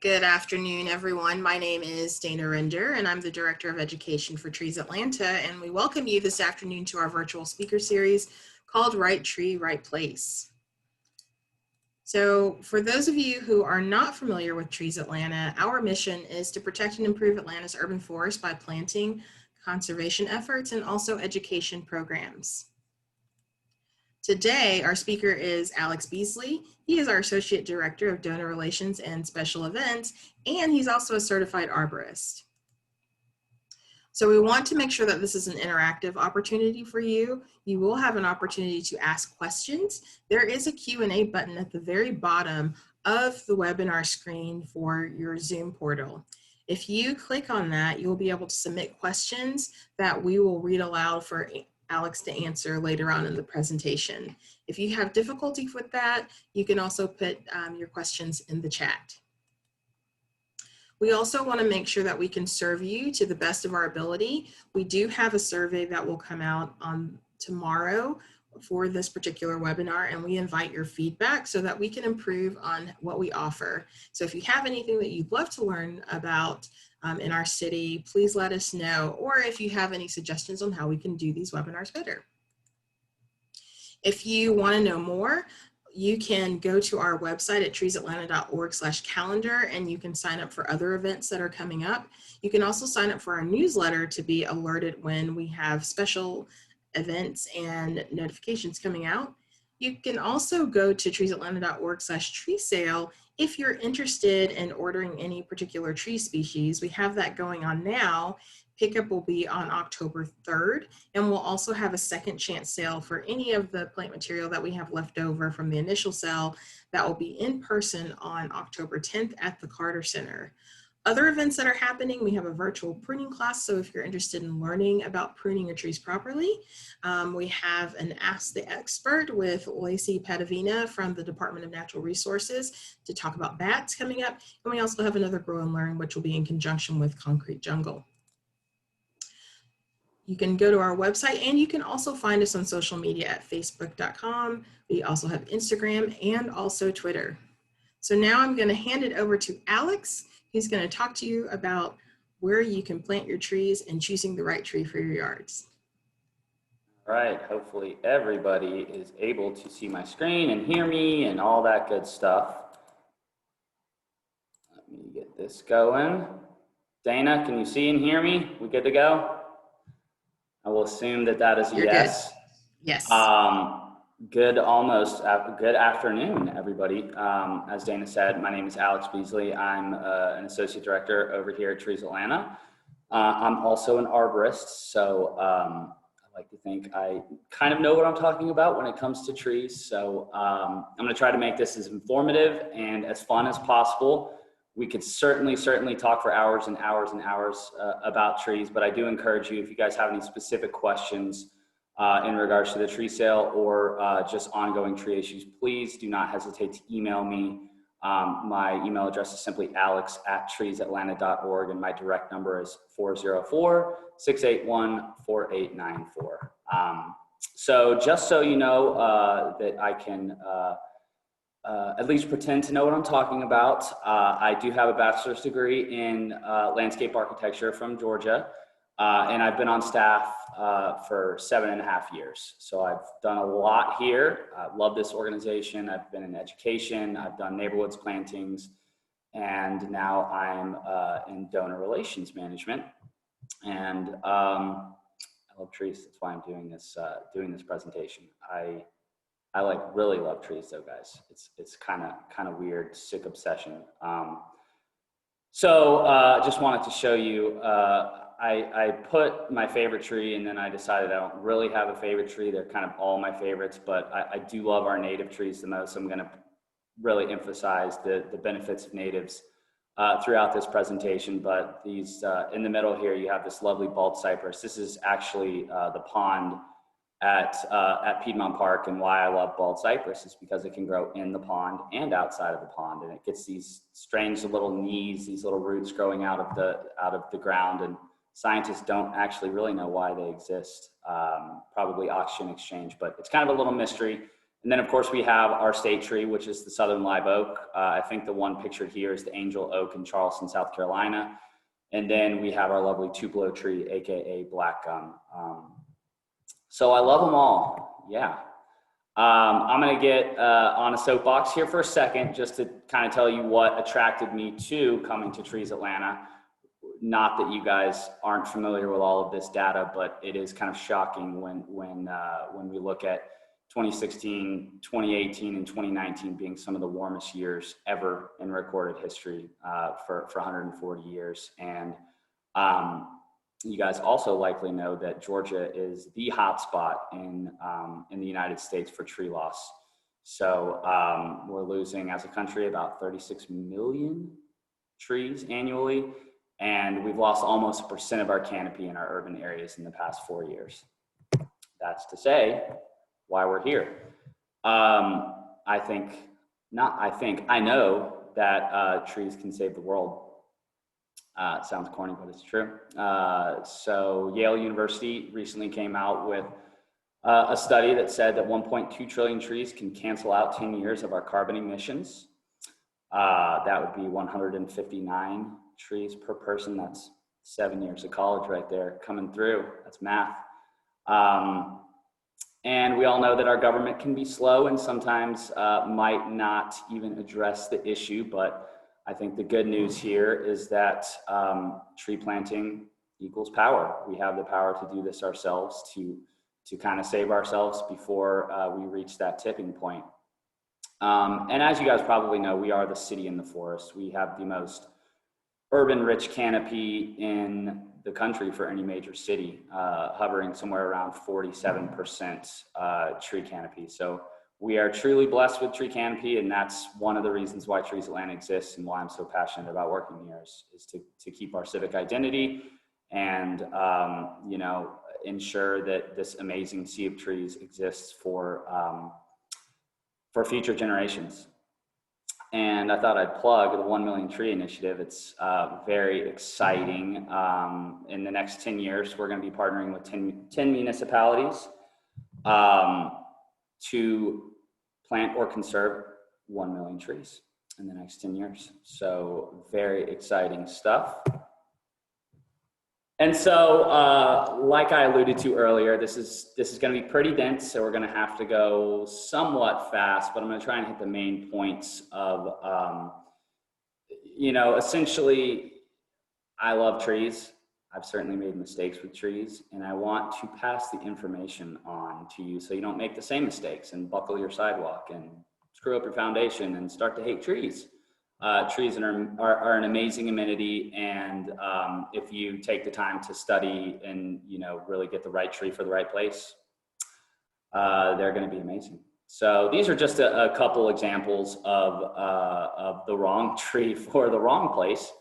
Good afternoon, everyone. My name is Dana Render, and I'm the Director of Education for Trees Atlanta, and we welcome you this afternoon to our virtual speaker series called Right Tree, Right Place. So for those of you who are not familiar with Trees Atlanta, our mission is to protect and improve Atlanta's urban forest by planting, conservation efforts, and also education programs. Today, our speaker is Alex Beasly. He is our Associate Director of Donor Relations and Special Events, and he's also a certified arborist. So we want to make sure that this is an interactive opportunity for you. You will have an opportunity to ask questions. There is a Q&A button at the very bottom of the webinar screen for your Zoom portal. If you click on that, you'll be able to submit questions that we will read aloud for Alex to answer later on in the presentation. If you have difficulty with that, you can also put your questions in the chat. We also want to make sure that we can serve you to the best of our ability. We do have a survey that will come out on tomorrow for this particular webinar, and we invite your feedback so that we can improve on what we offer. So if you have anything that you'd love to learn about in our city, please let us know, or if you have any suggestions on how we can do these webinars better. If you want to know more, you can go to our website at treesatlanta.org/calendar, and you can sign up for other events that are coming up. You can also sign up for our newsletter to be alerted when we have special events and notifications coming out. You can also go to treesatlanta.org/tree sale if you're interested in ordering any particular tree species. We have that going on now. Pickup will be on October 3rd, and we'll also have a second chance sale for any of the plant material that we have left over from the initial sale. That will be in person on October 10th at the Carter Center. Other events that are happening, we have a virtual pruning class, so if you're interested in learning about pruning your trees properly, we have an Ask the Expert with Lacey Padavina from the Department of Natural Resources to talk about bats coming up, and we also have another Grow and Learn, which will be in conjunction with Concrete Jungle. You can go to our website, and you can also find us on social media at facebook.com. We also have Instagram and also Twitter. So now I'm going to hand it over to Alex. He's going to talk to you about where you can plant your trees and choosing the right tree for your yards. All right, hopefully everybody is able to see my screen and hear me and all that good stuff. Let me get this going. Dana, can you see and hear me? We good to go? I will assume that that is a yes. Good. Yes. Good afternoon, everybody. As Dana said, my name is Alex Beasly. I'm an associate director over here at Trees Atlanta. I'm also an arborist, so I like to think I kind of know what I'm talking about when it comes to trees. So I'm going to try to make this as informative and as fun as possible. We could certainly talk for hours and hours and hours about trees, but I do encourage you, if you guys have any specific questions in regards to the tree sale or just ongoing tree issues, please do not hesitate to email me. My email address is simply alex@treesatlanta.org, and my direct number is 404-681-4894. So just so you know that I can at least pretend to know what I'm talking about, I do have a bachelor's degree in landscape architecture from Georgia. And I've been on staff for 7.5 years. So I've done a lot here. I love this organization. I've been in education. I've done neighborhoods plantings. And now I'm in donor relations management. And I love trees. That's why I'm doing this presentation. I like really love trees though, guys. It's kind of weird, sick obsession. So just wanted to show you, I put my favorite tree, and then I decided I don't really have a favorite tree. They're kind of all my favorites, but I do love our native trees the most. So I'm going to really emphasize the benefits of natives throughout this presentation. But these in the middle here, you have this lovely bald cypress. This is actually the pond at Piedmont Park, and why I love bald cypress is because it can grow in the pond and outside of the pond, and it gets these strange little knees, these little roots growing out of the ground, and scientists don't actually really know why they exist. Probably oxygen exchange, but it's kind of a little mystery. And then of course we have our state tree, which is the southern live oak. I think the one pictured here is the angel oak in Charleston, South Carolina. And then we have our lovely tupelo tree, AKA black gum. So I love them all, yeah. I'm gonna get on a soapbox here for a second, just to kind of tell you what attracted me to coming to Trees Atlanta. Not that you guys aren't familiar with all of this data, but it is kind of shocking when we look at 2016, 2018, and 2019 being some of the warmest years ever in recorded history for 140 years. And you guys also likely know that Georgia is the hotspot in the United States for tree loss. So we're losing as a country about 36 million trees annually. And we've lost almost 1% of our canopy in our urban areas in the past 4 years. That's to say why we're here. I know that trees can save the world. It sounds corny, but it's true. So Yale University recently came out with a study that said that 1.2 trillion trees can cancel out 10 years of our carbon emissions. That would be 159 trees per person. That's 7 years of college right there coming through. That's math. And we all know that our government can be slow and sometimes might not even address the issue. But I think the good news here is that tree planting equals power. We have the power to do this ourselves, to kind of save ourselves before we reach that tipping point. And as you guys probably know, we are the city in the forest. We have the most urban rich canopy in the country for any major city, hovering somewhere around 47% tree canopy. So we are truly blessed with tree canopy, and that's one of the reasons why Trees Atlanta exists and why I'm so passionate about working here is to keep our civic identity and ensure that this amazing sea of trees exists for future generations. And I thought I'd plug the 1 Million Tree Initiative. It's very exciting. In the next 10 years, we're going to be partnering with 10 municipalities to plant or conserve 1 million trees in the next 10 years. So very exciting stuff. And so, like I alluded to earlier, this is going to be pretty dense, so we're going to have to go somewhat fast, but I'm going to try and hit the main points of, essentially, I love trees. I've certainly made mistakes with trees, and I want to pass the information on to you so you don't make the same mistakes and buckle your sidewalk and screw up your foundation and start to hate trees. Trees are an amazing amenity, and if you take the time to study and really get the right tree for the right place, they're going to be amazing. So these are just a couple examples of the wrong tree for the wrong place.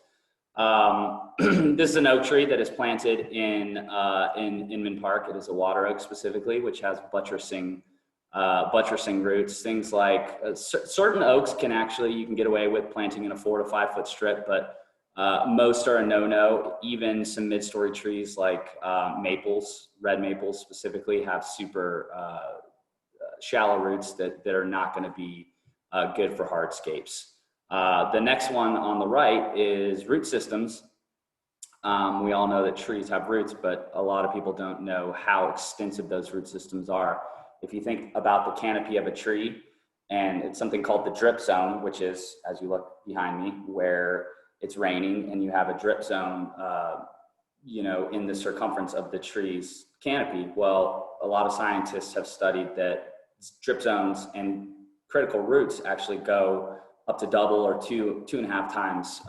This is an oak tree that is planted in Inman Park. It is a water oak specifically, which has buttressing roots. Things like certain oaks you can get away with planting in a 4 to 5 foot strip, but most are a no-no. Even some mid-story trees like maples, red maples specifically, have super shallow roots that are not going to be good for hardscapes. The next one on the right is root systems. We all know that trees have roots, but a lot of people don't know how extensive those root systems are. If you think about the canopy of a tree, and it's something called the drip zone, which is, as you look behind me, where it's raining and you have a drip zone, in the circumference of the tree's canopy. Well, a lot of scientists have studied that drip zones and critical roots actually go up to double or two and a half times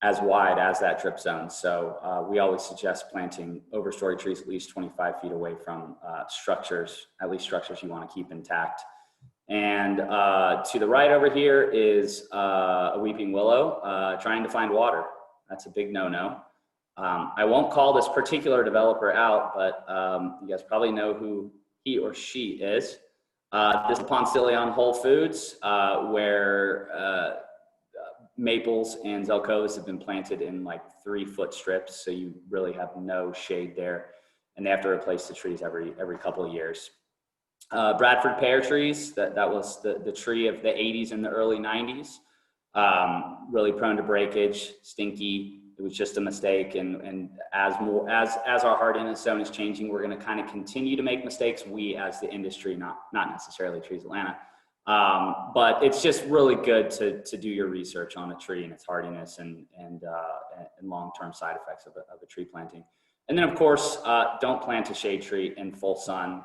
as wide as that drip zone. So we always suggest planting overstory trees at least 25 feet away from structures, at least structures you want to keep intact. And to the right over here is a weeping willow trying to find water. That's a big no-no. I won't call this particular developer out, but you guys probably know who he or she is. This is Poncillion Whole Foods, where maples and zelkos have been planted in like 3 foot strips, so you really have no shade there, and they have to replace the trees every couple of years. Bradford pear trees, that was the tree of the 80s and the early 90s. Really prone to breakage, stinky. It was just a mistake. And as our hardiness zone is changing, we're going to kind of continue to make mistakes. We as the industry, not necessarily Trees Atlanta. But it's just really good to do your research on a tree and its hardiness and long-term side effects of a tree planting. And then of course, don't plant a shade tree in full sun.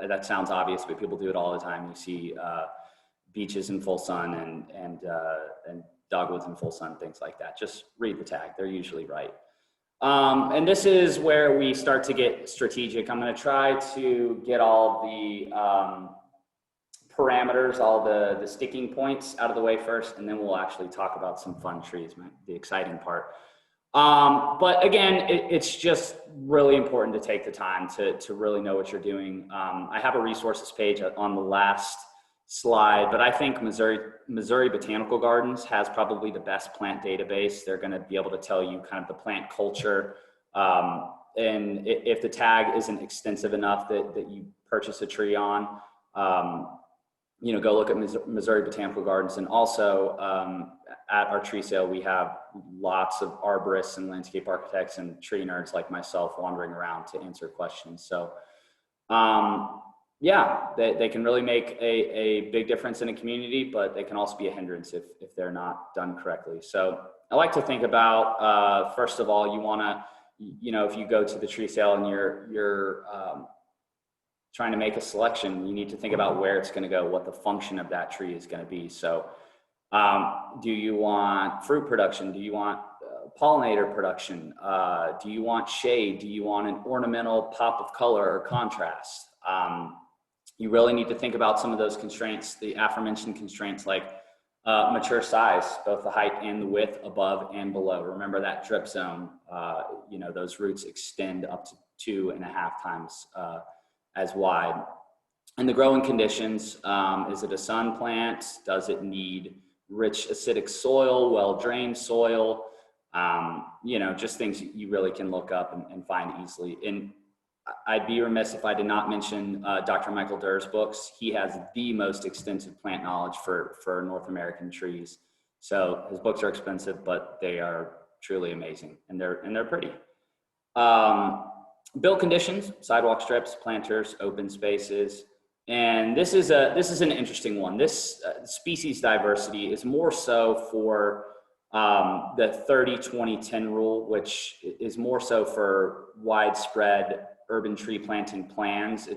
That sounds obvious, but people do it all the time. You see beeches in full sun and dogwoods in full sun, things like that. Just read the tag; they're usually right. And this is where we start to get strategic. I'm going to try to get all the parameters, all the sticking points out of the way first, and then we'll actually talk about some fun trees, the exciting part. But again, it's just really important to take the time to really know what you're doing. I have a resources page on the last slide, but I think Missouri Botanical Gardens has probably the best plant database. They're going to be able to tell you kind of the plant culture. And if the tag isn't extensive enough that you purchase a tree on, go look at Missouri Botanical Gardens. And also at our tree sale, we have lots of arborists and landscape architects and tree nerds like myself wandering around to answer questions. So yeah, they can really make a big difference in a community, but they can also be a hindrance if they're not done correctly. So I like to think about, first of all, you want to, if you go to the tree sale and you're trying to make a selection, you need to think about where it's going to go, what the function of that tree is going to be. So do you want fruit production? Do you want pollinator production? Do you want shade? Do you want an ornamental pop of color or contrast? You really need to think about some of those constraints, the aforementioned constraints like mature size, both the height and the width, above and below. Remember that drip zone, those roots extend up to 2.5 times as wide. And the growing conditions, is it a sun plant? Does it need rich acidic soil, well-drained soil? Just things you really can look up and find easily. And I'd be remiss if I did not mention Dr. Michael Durr's books. He has the most extensive plant knowledge for North American trees. So his books are expensive, but they are truly amazing, and they're pretty. Built conditions: sidewalk strips, planters, open spaces. And this is an interesting one. This species diversity is more so for the 30-20-10 rule, which is more so for widespread urban tree planting plans.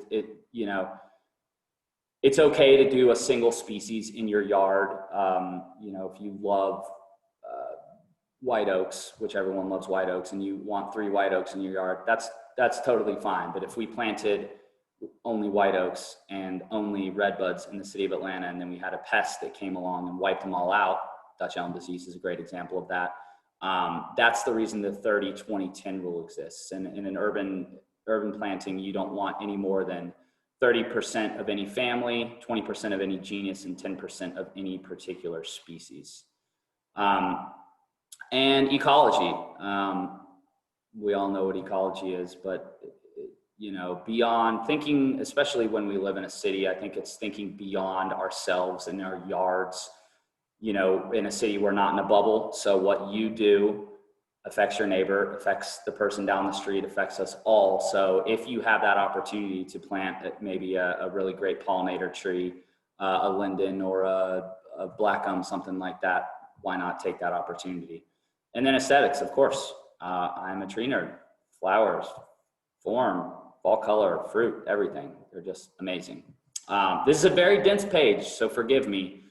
It's okay to do a single species in your yard. If you love white oaks, which everyone loves white oaks, and you want 3 white oaks in your yard, that's totally fine. But if we planted only white oaks and only redbuds in the city of Atlanta, and then we had a pest that came along and wiped them all out, Dutch elm disease is a great example of that. That's the reason the 30-20-10 rule exists. And in an urban planting, you don't want any more than 30% of any family, 20% of any genus, and 10% of any particular species. And ecology. We all know what ecology is, but beyond thinking, especially when we live in a city, I think it's thinking beyond ourselves and our yards. In a city, we're not in a bubble. So what you do affects your neighbor, affects the person down the street, affects us all. So if you have that opportunity to plant maybe a really great pollinator tree, a linden or a black gum, something like that, why not take that opportunity? And then aesthetics, of course. I'm a tree nerd. Flowers, form, fall color, fruit, everything. They're just amazing. This is a very dense page, so forgive me.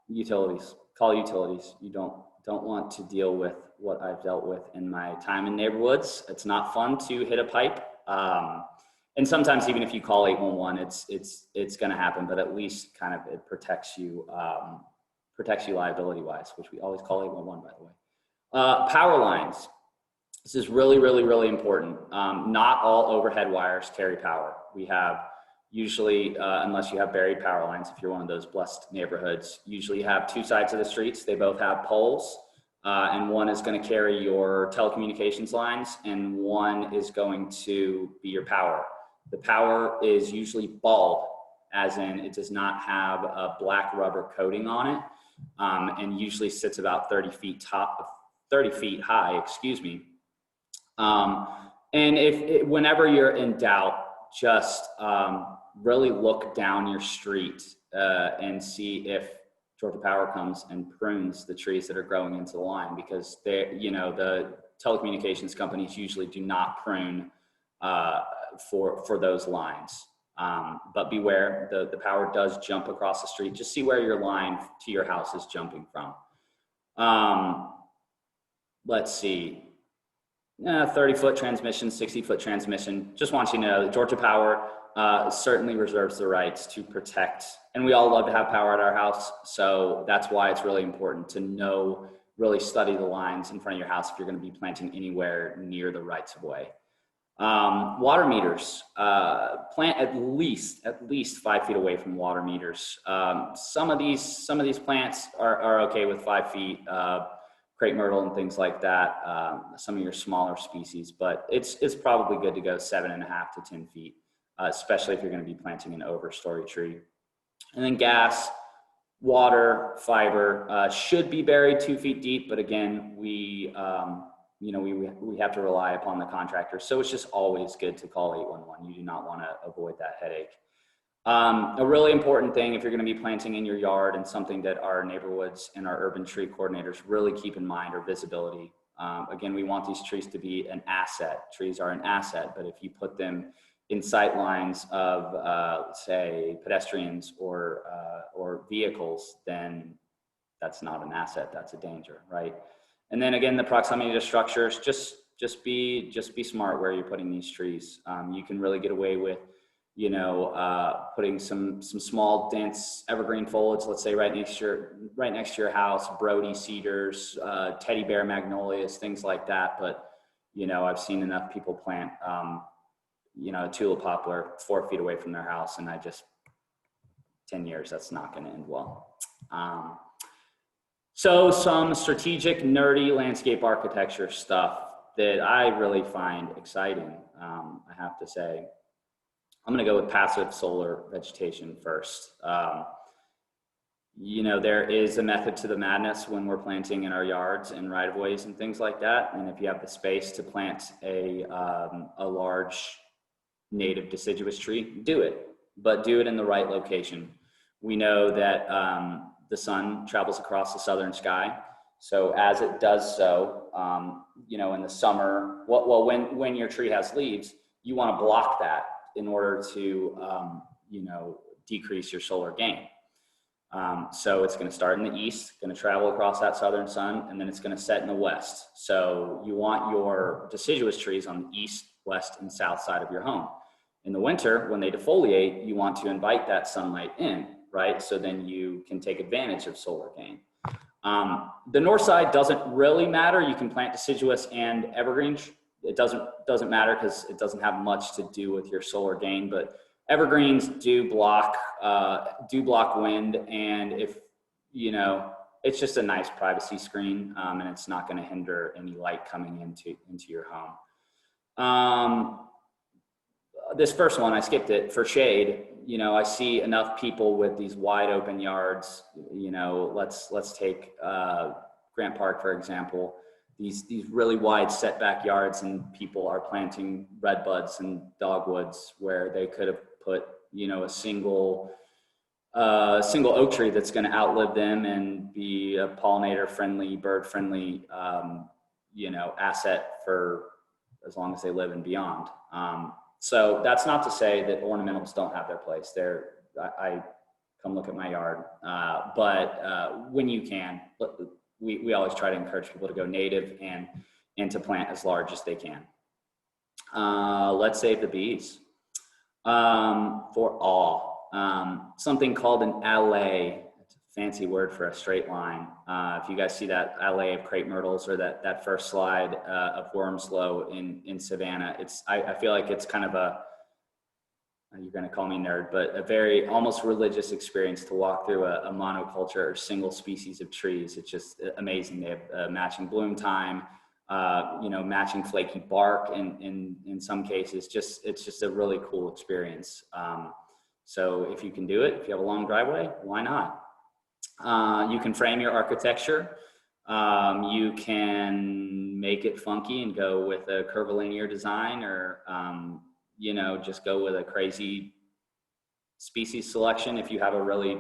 Utilities, call utilities. You don't want to deal with what I've dealt with in my time in neighborhoods. It's not fun to hit a pipe. And sometimes even if you call 811, it's going to happen, but at least kind of it protects you liability wise, which we always call 811, by the way. Power lines. This is really, really, really important. Not all overhead wires carry power. We have usually, unless you have buried power lines, if you're one of those blessed neighborhoods, usually you have 2 sides of the streets. They both have poles, and one is going to carry your telecommunications lines, and one is going to be your power. The power is usually bald, as in it does not have a black rubber coating on it, and usually sits about 30 feet high, excuse me. And whenever you're in doubt, just really look down your street and see if Georgia Power comes and prunes the trees that are growing into the line, because the telecommunications companies usually do not prune for those lines. But beware, the power does jump across the street. Just see where your line to your house is jumping from. Let's see. 30-foot transmission, 60-foot transmission. Just want you to know that Georgia Power certainly reserves the rights to protect, and we all love to have power at our house. So that's why it's really important to really study the lines in front of your house if you're going to be planting anywhere near the rights of way. Water meters, plant at least 5 feet away from water meters. Some of these plants are okay with 5 feet, crepe myrtle and things like that. Some of your smaller species, but it's probably good to go 7.5 to 10 feet, especially if you're going to be planting an overstory tree. And then gas, water, fiber, should be buried 2 feet deep, but again, we have to rely upon the contractor. So it's just always good to call 811. You do not want to avoid that headache. A really important thing if you're going to be planting in your yard, and something that our neighborhoods and our urban tree coordinators really keep in mind, are visibility. Again, we want these trees to be an asset. Trees are an asset, but if you put them in sight lines of, say, pedestrians or vehicles, then that's not an asset, that's a danger, right? And then again, the proximity to structures, just be smart where you're putting these trees. You can really get away with, putting some small, dense evergreen foliage, let's say right next to your house, Brody cedars, teddy bear magnolias, things like that. But, I've seen enough people plant, a tulip poplar 4 feet away from their house, and 10 years, that's not going to end well. So some strategic, nerdy landscape architecture stuff that I really find exciting, I have to say. I'm going to go with passive solar vegetation first. There is a method to the madness when we're planting in our yards and right-of-ways and things like that. And if you have the space to plant a large native deciduous tree, do it, but do it in the right location. We know that the sun travels across the southern sky. So as it does so, in the summer, when your tree has leaves, you want to block that in order to, decrease your solar gain. So it's going to start in the east, going to travel across that southern sun, and then it's going to set in the west. So you want your deciduous trees on the east, west, and south side of your home. In the winter, when they defoliate, you want to invite that sunlight in, right? So then you can take advantage of solar gain. The north side doesn't really matter. You can plant deciduous and evergreen. It doesn't matter because it doesn't have much to do with your solar gain, but evergreens do block wind, and if it's just a nice privacy screen, and it's not going to hinder any light coming into your home. This first one, I skipped it for shade. I see enough people with these wide open yards. Let's take Grant Park, for example. These really wide setback yards, and people are planting redbuds and dogwoods where they could have put, a single oak tree that's going to outlive them and be a pollinator friendly, bird friendly, asset for as long as they live and beyond. So that's not to say that ornamentals don't have their place. I come look at my yard, but when you can, we always try to encourage people to go native and to plant as large as they can. Let's save the bees for awe. Something called an allée. It's a fancy word for a straight line. If you guys see that allée of crepe myrtles, or that first slide of Wormslow in Savannah, I feel like it's kind of you're going to call me nerd, but a very almost religious experience to walk through a monoculture or single species of trees. It's just amazing. They have matching bloom time. you know, matching flaky bark in some cases. It's just a really cool experience. So if you can do it, if you have a long driveway, why not? You can frame your architecture. You can make it funky and go with a curvilinear design, or, you know, just go with a crazy species selection if you have a really,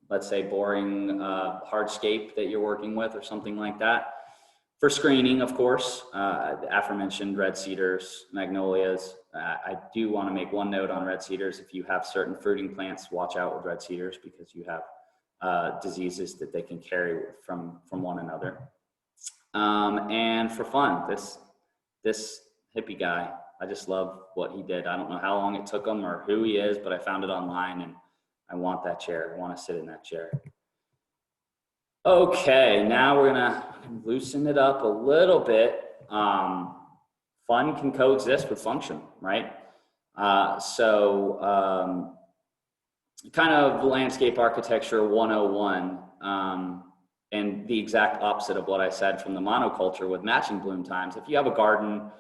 let's say, boring hardscape that you're working with or something like that. For screening, of course, the aforementioned red cedars, magnolias. I do want to make one note on red cedars. If you have certain fruiting plants, watch out with red cedars because you have diseases that they can carry from one another. And for fun, this hippie guy, I just love what he did. I don't know how long it took him or who he is, but I found it online and I want that chair. I want to sit in that chair. Okay, now we're gonna loosen it up a little bit. Fun can coexist with function, right? Kind of landscape architecture 101, and the exact opposite of what I said from the monoculture with matching bloom times. If you have a garden,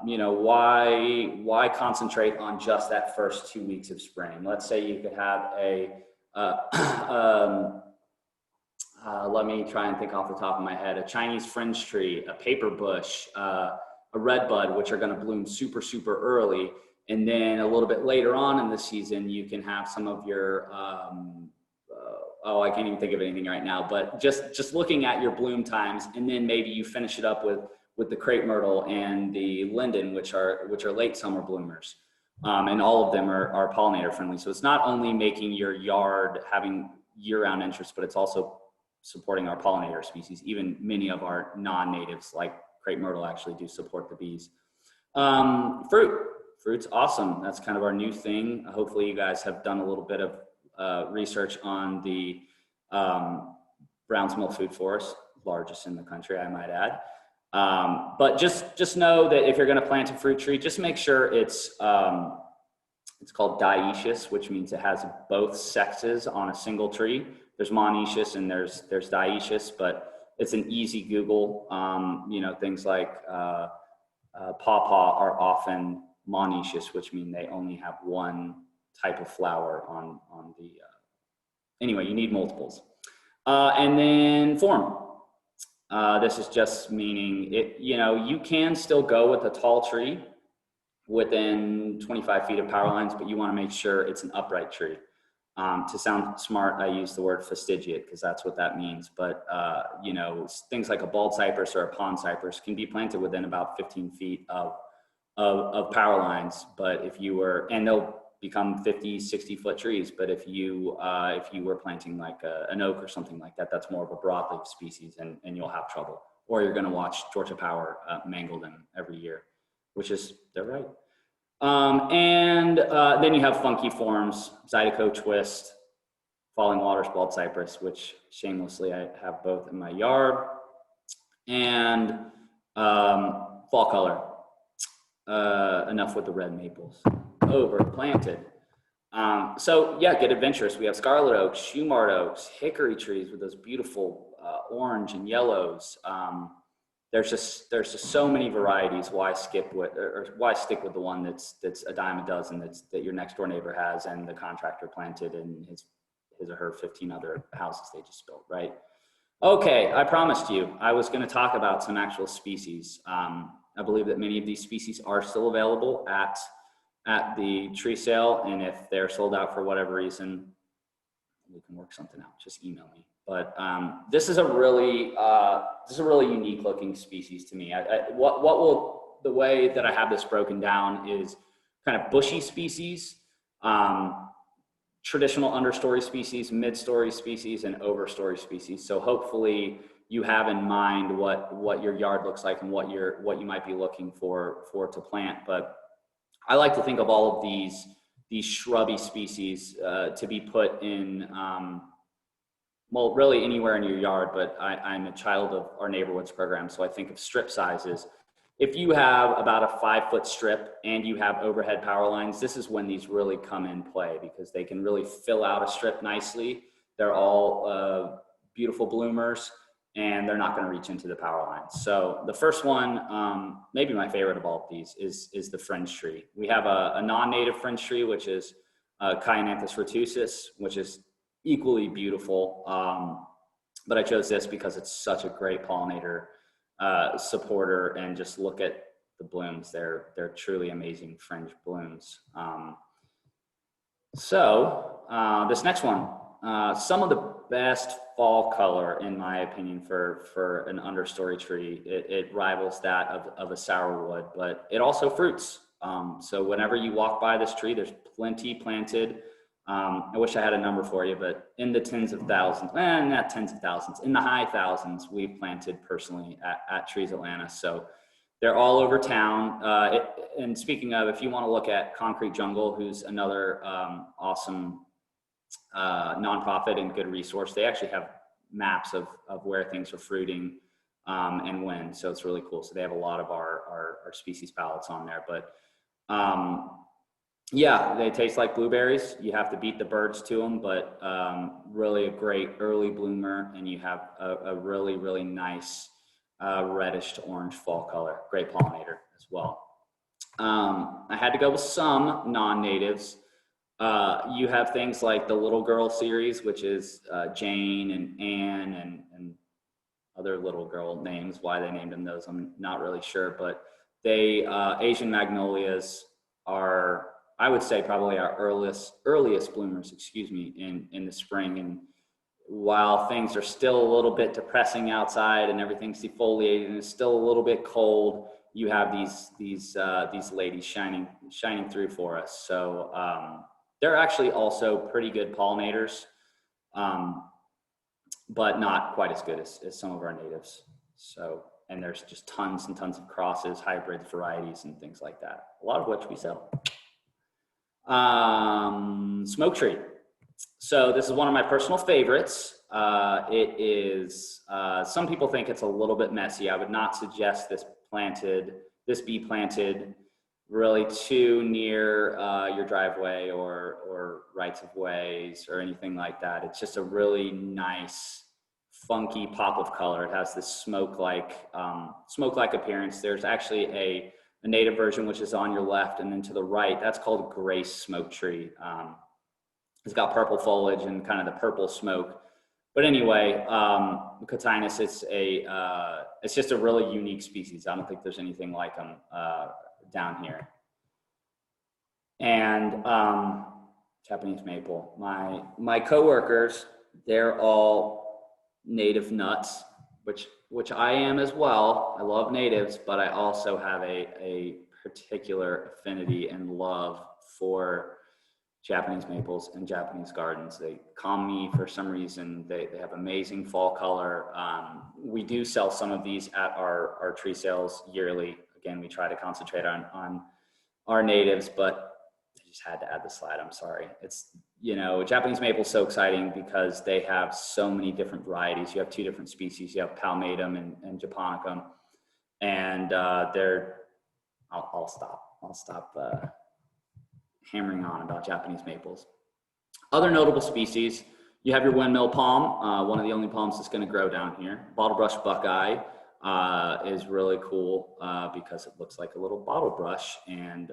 you know, why concentrate on just that first 2 weeks of spring? Let's say you could have let me try and think off the top of my head, a Chinese fringe tree, a paper bush, a red bud, which are going to bloom super, super early. And then a little bit later on in the season, you can have some of your, I can't even think of anything right now, but just looking at your bloom times, and then maybe you finish it up with the crepe myrtle and the linden, which are late summer bloomers. And all of them are pollinator friendly. So it's not only making your yard having year-round interest, but it's also supporting our pollinator species. Even many of our non-natives like crepe myrtle actually do support the bees. Fruit's awesome. That's kind of our new thing. Hopefully you guys have done a little bit of research on the Brown's Mill Food Forest, largest in the country, I might add. But just know that if you're going to plant a fruit tree, just make sure it's called dioecious, which means it has both sexes on a single tree. There's monoecious and there's dioecious, but it's an easy Google. You know, things like pawpaw are often monoecious, which mean they only have one type of flower on the, anyway, you need multiples. And then form. This is just meaning it, you know, you can still go with a tall tree within 25 feet of power lines, but you want to make sure it's an upright tree. To sound smart, I use the word fastigiate because that's what that means. But, you know, things like a bald cypress or a pond cypress can be planted within about 15 feet of power lines. But if you were, and they'll become 50, 60 foot trees. But if you were planting like an oak or something like that, that's more of a broadleaf species and you'll have trouble. Or you're going to watch Georgia Power mangle them every year, which is, they're right. Then you have funky forms, Zydeco twist, falling waters, bald cypress, which shamelessly I have both in my yard, and fall color. Enough with the red maples. Overplanted. So yeah, get adventurous. We have scarlet oaks, shoemart oaks, hickory trees with those beautiful orange and yellows. There's just so many varieties. Why skip with, or why stick with the one that's a dime a dozen that your next door neighbor has and the contractor planted in his or her 15 other houses they just built, right? Okay, I promised you I was going to talk about some actual species. I believe that many of these species are still available at the tree sale, and if they're sold out for whatever reason, we can work something out. Just email me. But this is a really unique looking species to me. The way that I have this broken down is kind of bushy species, traditional understory species, mid-story species, and overstory species. So hopefully you have in mind what your yard looks like and what you might be looking for to plant. But I like to think of all of these shrubby species to be put in, well, really anywhere in your yard, but I'm a child of our neighborhoods program, so I think of strip sizes. If you have about a 5-foot strip and you have overhead power lines, this is when these really come in play because they can really fill out a strip nicely. They're all beautiful bloomers. and they're not going to reach into the power lines. So the first one, maybe my favorite of all of these, is the fringe tree. We have a non-native fringe tree, which is Chionanthus retusus, which is equally beautiful. But I chose this because it's such a great pollinator supporter, and just look at the blooms. They're truly amazing fringe blooms. This next one, some of the best fall color, in my opinion, for an understory tree. It rivals that of a sourwood, but it also fruits. So whenever you walk by this tree, there's plenty planted. I wish I had a number for you, but in the tens of thousands, not tens of thousands, in the high thousands, we've planted personally at Trees Atlanta. So they're all over town. And speaking of, if you want to look at Concrete Jungle, who's another awesome nonprofit and good resource, they actually have maps of where things are fruiting and when. So it's really cool. So they have a lot of our species palettes on there. But yeah, they taste like blueberries. You have to beat the birds to them, but really a great early bloomer, and you have a really, really nice reddish to orange fall color. Great pollinator as well. I had to go with some non-natives. You have things like the Little Girl series, which is Jane and Anne and other little girl names. Why they named them those, I'm not really sure, but they Asian magnolias are, I would say, probably our earliest bloomers, in the spring. And while things are still a little bit depressing outside and everything's defoliated and it's still a little bit cold, you have these ladies shining through for us. So they're actually also pretty good pollinators, but not quite as good as some of our natives. So, and there's just tons and tons of crosses, hybrid varieties, and things like that, a lot of which we sell. Smoke tree. So this is one of my personal favorites. It is, some people think it's a little bit messy. I would not suggest this be planted really too near your driveway or rights of ways or anything like that. It's just a really nice, funky pop of color. It has this smoke-like appearance. There's actually a native version, which is on your left, and then to the right, that's called Grace Smoke Tree. It's got purple foliage and kind of the purple smoke. But anyway, Cotinus, it's just a really unique species. I don't think there's anything like them down here. And Japanese maple. My coworkers, they're all native nuts, which I am as well. I love natives, but I also have a particular affinity and love for Japanese maples and Japanese gardens. They calm me for some reason. They have amazing fall color. We do sell some of these at our tree sales yearly. Again, we try to concentrate on our natives, but I just had to add the slide. I'm sorry. It's, Japanese maple is so exciting because they have so many different varieties. You have two different species. You have palmatum and japonicum, and I'll stop hammering on about Japanese maples. Other notable species, you have your windmill palm, one of the only palms that's going to grow down here. Bottle brush buckeye is really cool because it looks like a little bottle brush, and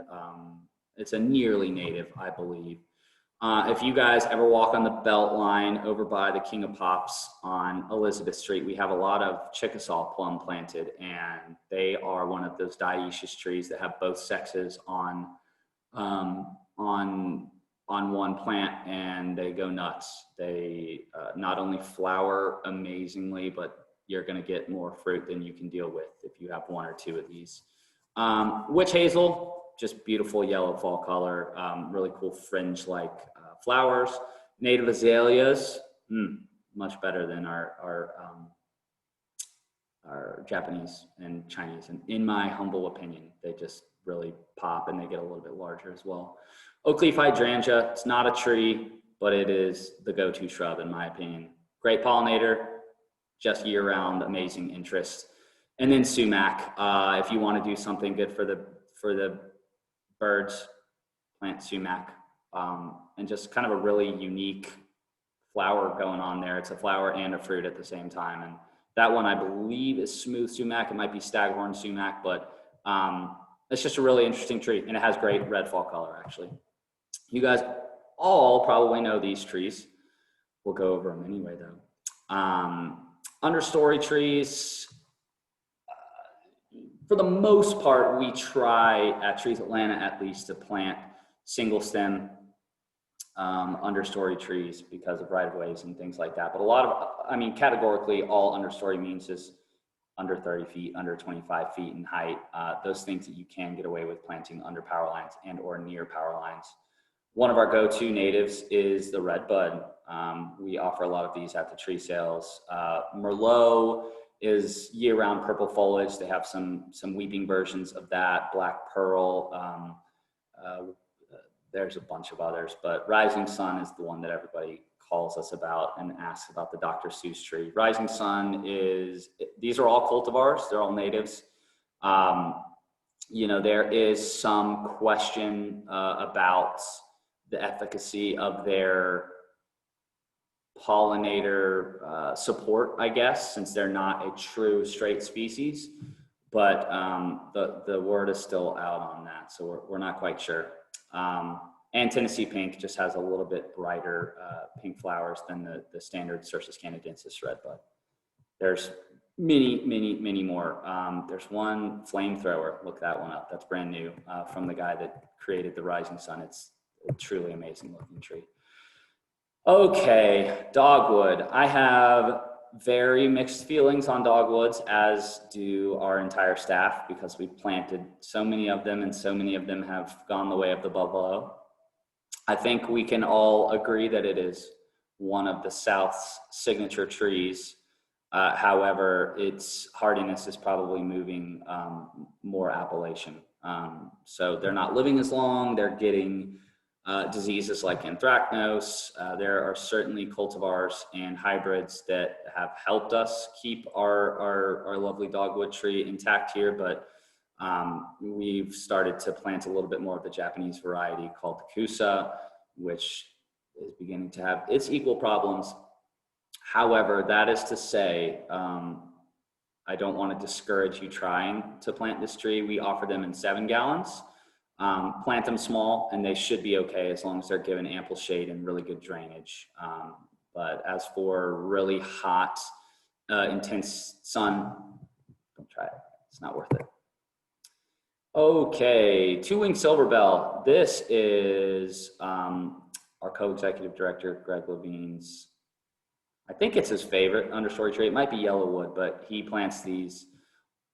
it's a nearly native, I believe. If you guys ever walk on the belt line over by the King of Pops on Elizabeth Street, we have a lot of Chickasaw plum planted, and they are one of those dioecious trees that have both sexes on one plant, and they go nuts. They not only flower amazingly, but you're going to get more fruit than you can deal with if you have one or two of these. Witch hazel, just beautiful yellow fall color, really cool fringe-like flowers. Native azaleas, much better than our Japanese and Chinese, and in my humble opinion, they just really pop, and they get a little bit larger as well. Oak leaf hydrangea, it's not a tree, but it is the go-to shrub in my opinion. Great pollinator, just year-round, amazing interest. And then sumac, if you want to do something good for the birds, plant sumac, and just kind of a really unique flower going on there. It's a flower and a fruit at the same time, and That one I believe is smooth sumac. It might be staghorn sumac, but it's just a really interesting tree, and it has great red fall color actually. You guys all probably know these trees. We'll go over them anyway though. Understory trees, for the most part, we try at Trees Atlanta at least to plant single stem understory trees because of right-of-ways and things like that. But a lot of, I mean, categorically, all understory means is under 30 feet, under 25 feet in height. Those things that you can get away with planting under power lines and or near power lines. One of our go-to natives is the red bud. We offer a lot of these at the tree sales. Merlot is year-round purple foliage. They have some weeping versions of that. Black pearl. There's a bunch of others, but Rising Sun is the one that everybody calls us about and asks about the Dr. Seuss tree. Rising Sun is, these are all cultivars. They're all natives. You know, there is some question about the efficacy of their pollinator support, I guess, since they're not a true straight species. But the word is still out on that, so we're not quite sure. And Tennessee pink just has a little bit brighter pink flowers than the standard Cercis canadensis red bud. There's many more. There's one flamethrower. Look that one up. That's brand new from the guy that created the Rising Sun. It's a truly amazing looking tree. Okay, dogwood. I have very mixed feelings on dogwoods, as do our entire staff, because we've planted so many of them and so many of them have gone the way of the buffalo. I think we can all agree that it is one of the South's signature trees. However, its hardiness is probably moving more Appalachian. So they're not living as long. They're getting diseases like anthracnose. There are certainly cultivars and hybrids that have helped us keep our lovely dogwood tree intact here, but we've started to plant a little bit more of the Japanese variety called the Kusa, which is beginning to have its equal problems. However, that is to say, I don't want to discourage you trying to plant this tree. We offer them in 7 gallons. Plant them small and they should be okay as long as they're given ample shade and really good drainage. But as for really hot, intense sun, don't try it. It's not worth it. Okay, two-winged silverbell. This is our co-executive director, Greg Levine's, I think it's his favorite understory tree. It might be yellowwood, but he plants these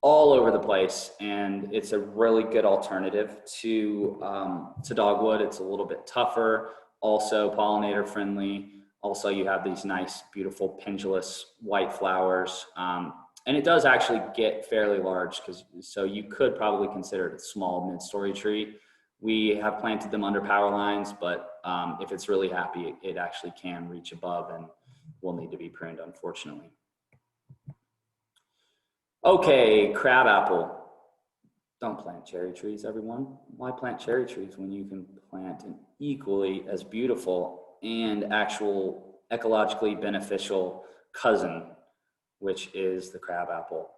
all over the place, and it's a really good alternative to dogwood. It's a little bit tougher, also pollinator friendly. Also, you have these nice, beautiful pendulous white flowers. And it does actually get fairly large, so you could probably consider it a small mid-story tree. We have planted them under power lines, but if it's really happy, it actually can reach above and will need to be pruned, unfortunately. Okay, crabapple. Don't plant cherry trees, everyone. Why plant cherry trees when you can plant an equally as beautiful and actual ecologically beneficial cousin, which is the crabapple?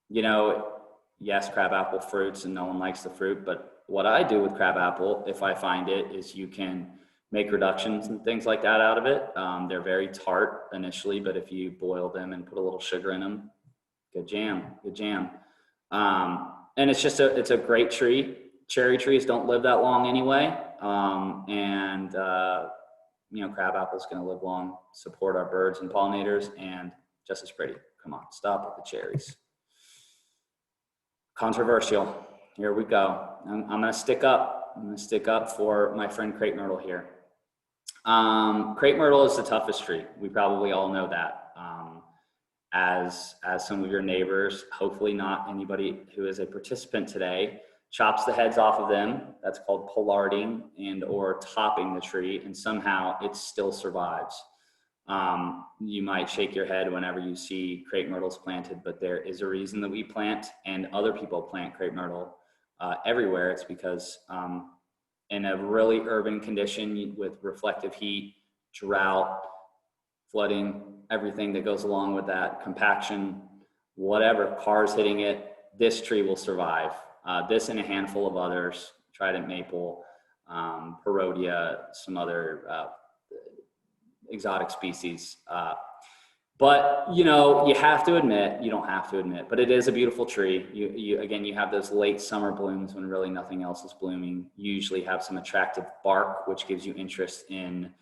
You know, yes, crabapple fruits and no one likes the fruit, but what I do with crabapple, if I find it, is you can make reductions and things like that out of it. They're very tart initially, but if you boil them and put a little sugar in them, good jam. And it's just it's a great tree. Cherry trees don't live that long anyway. You know, crabapple is going to live long, support our birds and pollinators, and just as pretty. Come on, stop with the cherries. Controversial. Here we go. I'm going to stick up. I'm going to stick up for my friend crepe myrtle here. Crepe myrtle is the toughest tree. We probably all know that. As some of your neighbors, hopefully not anybody who is a participant today, chops the heads off of them. That's called pollarding and or topping the tree, and somehow it still survives. You might shake your head whenever you see crepe myrtles planted, but there is a reason that we plant and other people plant crepe myrtle everywhere. It's because in a really urban condition with reflective heat, drought, flooding, everything that goes along with that, compaction, whatever, cars hitting it, this tree will survive. This and a handful of others, trident maple, Perodia, some other exotic species. But, you know, you have to admit, you don't have to admit, but it is a beautiful tree. Again, you have those late summer blooms when really nothing else is blooming. You usually have some attractive bark, which gives you interest in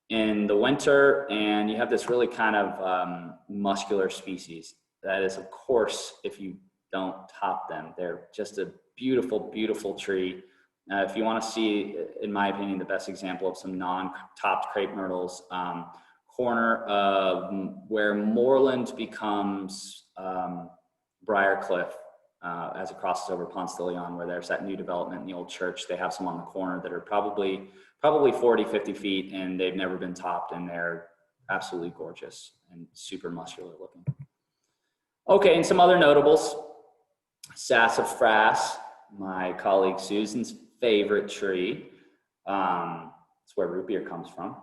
the winter. And you have this really kind of muscular species. That is, of course, if you don't top them, they're just a beautiful, beautiful tree. If you want to see, in my opinion, the best example of some non-topped crepe myrtles, corner of where Moreland becomes Briarcliff as it crosses over Ponce de Leon, where there's that new development in the old church. They have some on the corner that are probably 40, 50 feet, and they've never been topped, and they're absolutely gorgeous and super muscular looking. Okay, and some other notables. Sassafras, my colleague Susan's favorite tree. It's where root beer comes from.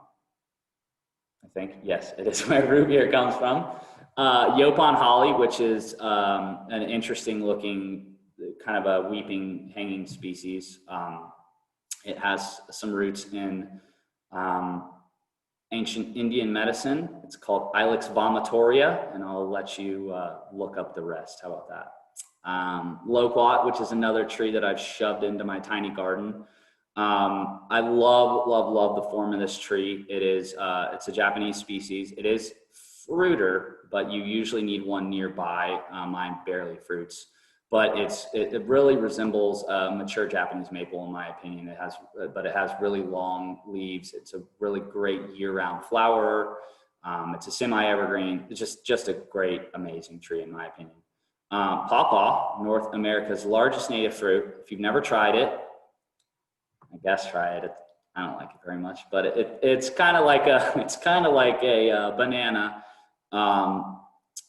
I think, yes, it is where root beer comes from. Yopon holly, which is an interesting looking, kind of a weeping hanging species. It has some roots in ancient Indian medicine. It's called Ilex vomitoria, and I'll let you look up the rest. How about that? Loquat, which is another tree that I've shoved into my tiny garden. I love the form of this tree. It's a Japanese species. It is fruiter, but you usually need one nearby. Mine barely fruits, but it really resembles a mature Japanese maple in my opinion. But it has really long leaves. It's a really great year-round flower. It's a semi-evergreen. It's just a great, amazing tree in my opinion. Pawpaw, North America's largest native fruit. If you've never tried it, I guess try it. I don't like it very much, but it's kind of like a banana.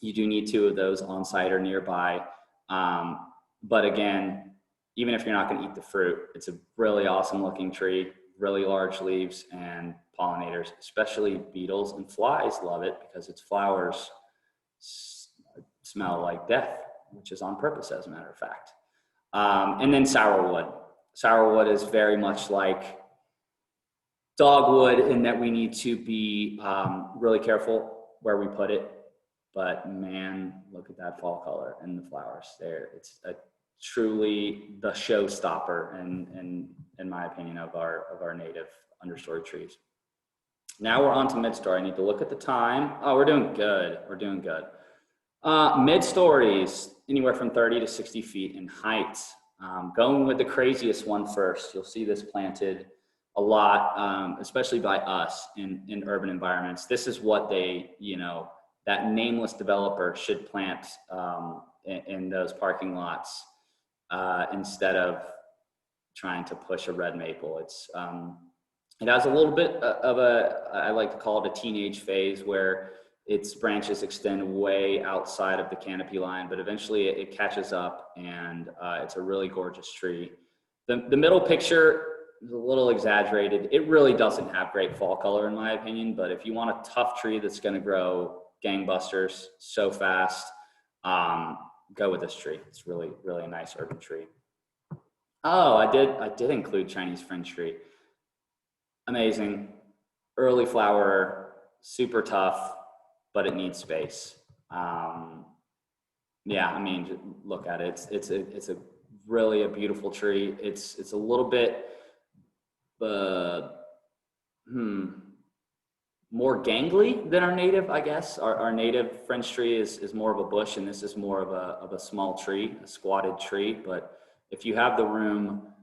You do need 2 of those on site or nearby. But again, even if you're not going to eat the fruit, it's a really awesome looking tree, really large leaves, and pollinators, especially beetles and flies, love it because its flowers smell like death, which is on purpose, as a matter of fact. And then sourwood. Sourwood is very much like dogwood in that we need to be really careful where we put it. But man, look at that fall color and the flowers there. It's truly the showstopper, in my opinion, of our native understory trees. Now we're on to mid-story. I need to look at the time. Oh, we're doing good. We're doing good. Mid-stories, anywhere from 30 to 60 feet in height. Going with the craziest one first. You'll see this planted a lot, especially by us in urban environments. This is what that nameless developer should plant in those parking lots instead of trying to push a red maple. It has a little bit of I like to call it a teenage phase where its branches extend way outside of the canopy line, but eventually it catches up, and it's a really gorgeous tree. The middle picture is a little exaggerated. It really doesn't have great fall color in my opinion, but if you want a tough tree that's gonna grow gangbusters so fast, go with this tree. It's really, really a nice urban tree. Oh, I did include Chinese fringe tree. Amazing, early flower, super tough, but it needs space. Yeah, I mean, look at it. It's a really a beautiful tree. It's a little bit more gangly than our native, I guess. Our native French tree is more of a bush, and this is more of a small tree, a squatted tree. But if you have the room,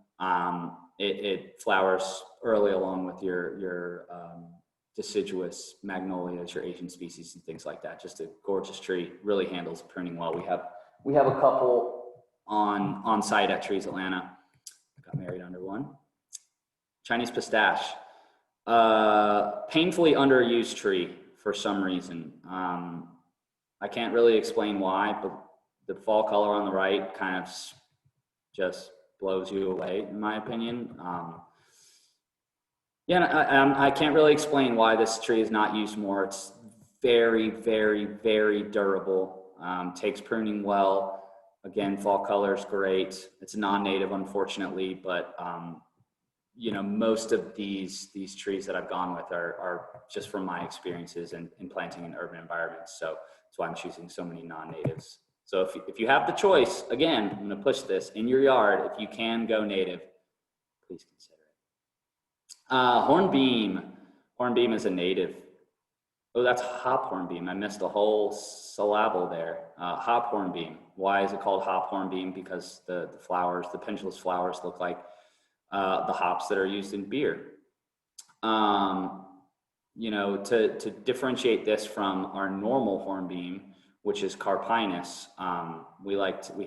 it flowers early along with your deciduous magnolias, your Asian species, and things like that. Just a gorgeous tree. Really handles pruning well. We have a couple on site at Trees Atlanta. I got married under one. Chinese pistache. Painfully underused tree for some reason. I can't really explain why, but the fall color on the right kind of just blows you away, in my opinion. Yeah, I can't really explain why this tree is not used more. It's very, very, very durable. Takes pruning well. Again, fall color is great. It's non-native, unfortunately, but you know, most of these trees that I've gone with are just from my experiences in planting in urban environments. So that's why I'm choosing so many non-natives. So if you have the choice, again, I'm going to push this in your yard. If you can go native, please consider it. Hornbeam. Hornbeam is a native. Oh, that's hop hornbeam. I missed a whole syllable there. Hop hornbeam. Why is it called hop hornbeam? Because the flowers, the pendulous flowers, look like the hops that are used in beer. You know, to differentiate this from our normal hornbeam, which is carpinus, we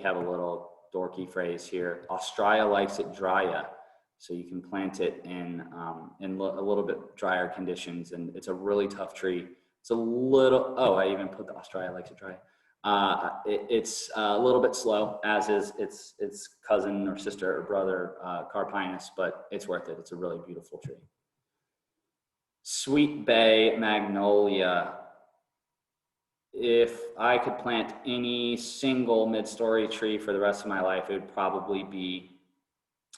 have a little dorky phrase here. Australia likes it drier, so you can plant it in a little bit drier conditions, and it's a really tough tree. It's a little. Oh, I even put the Australia likes it dry. It's a little bit slow, as is its cousin or sister or brother, carpinus, but it's worth it. It's a really beautiful tree. Sweet Bay Magnolia. If I could plant any single mid-story tree for the rest of my life, it would probably be,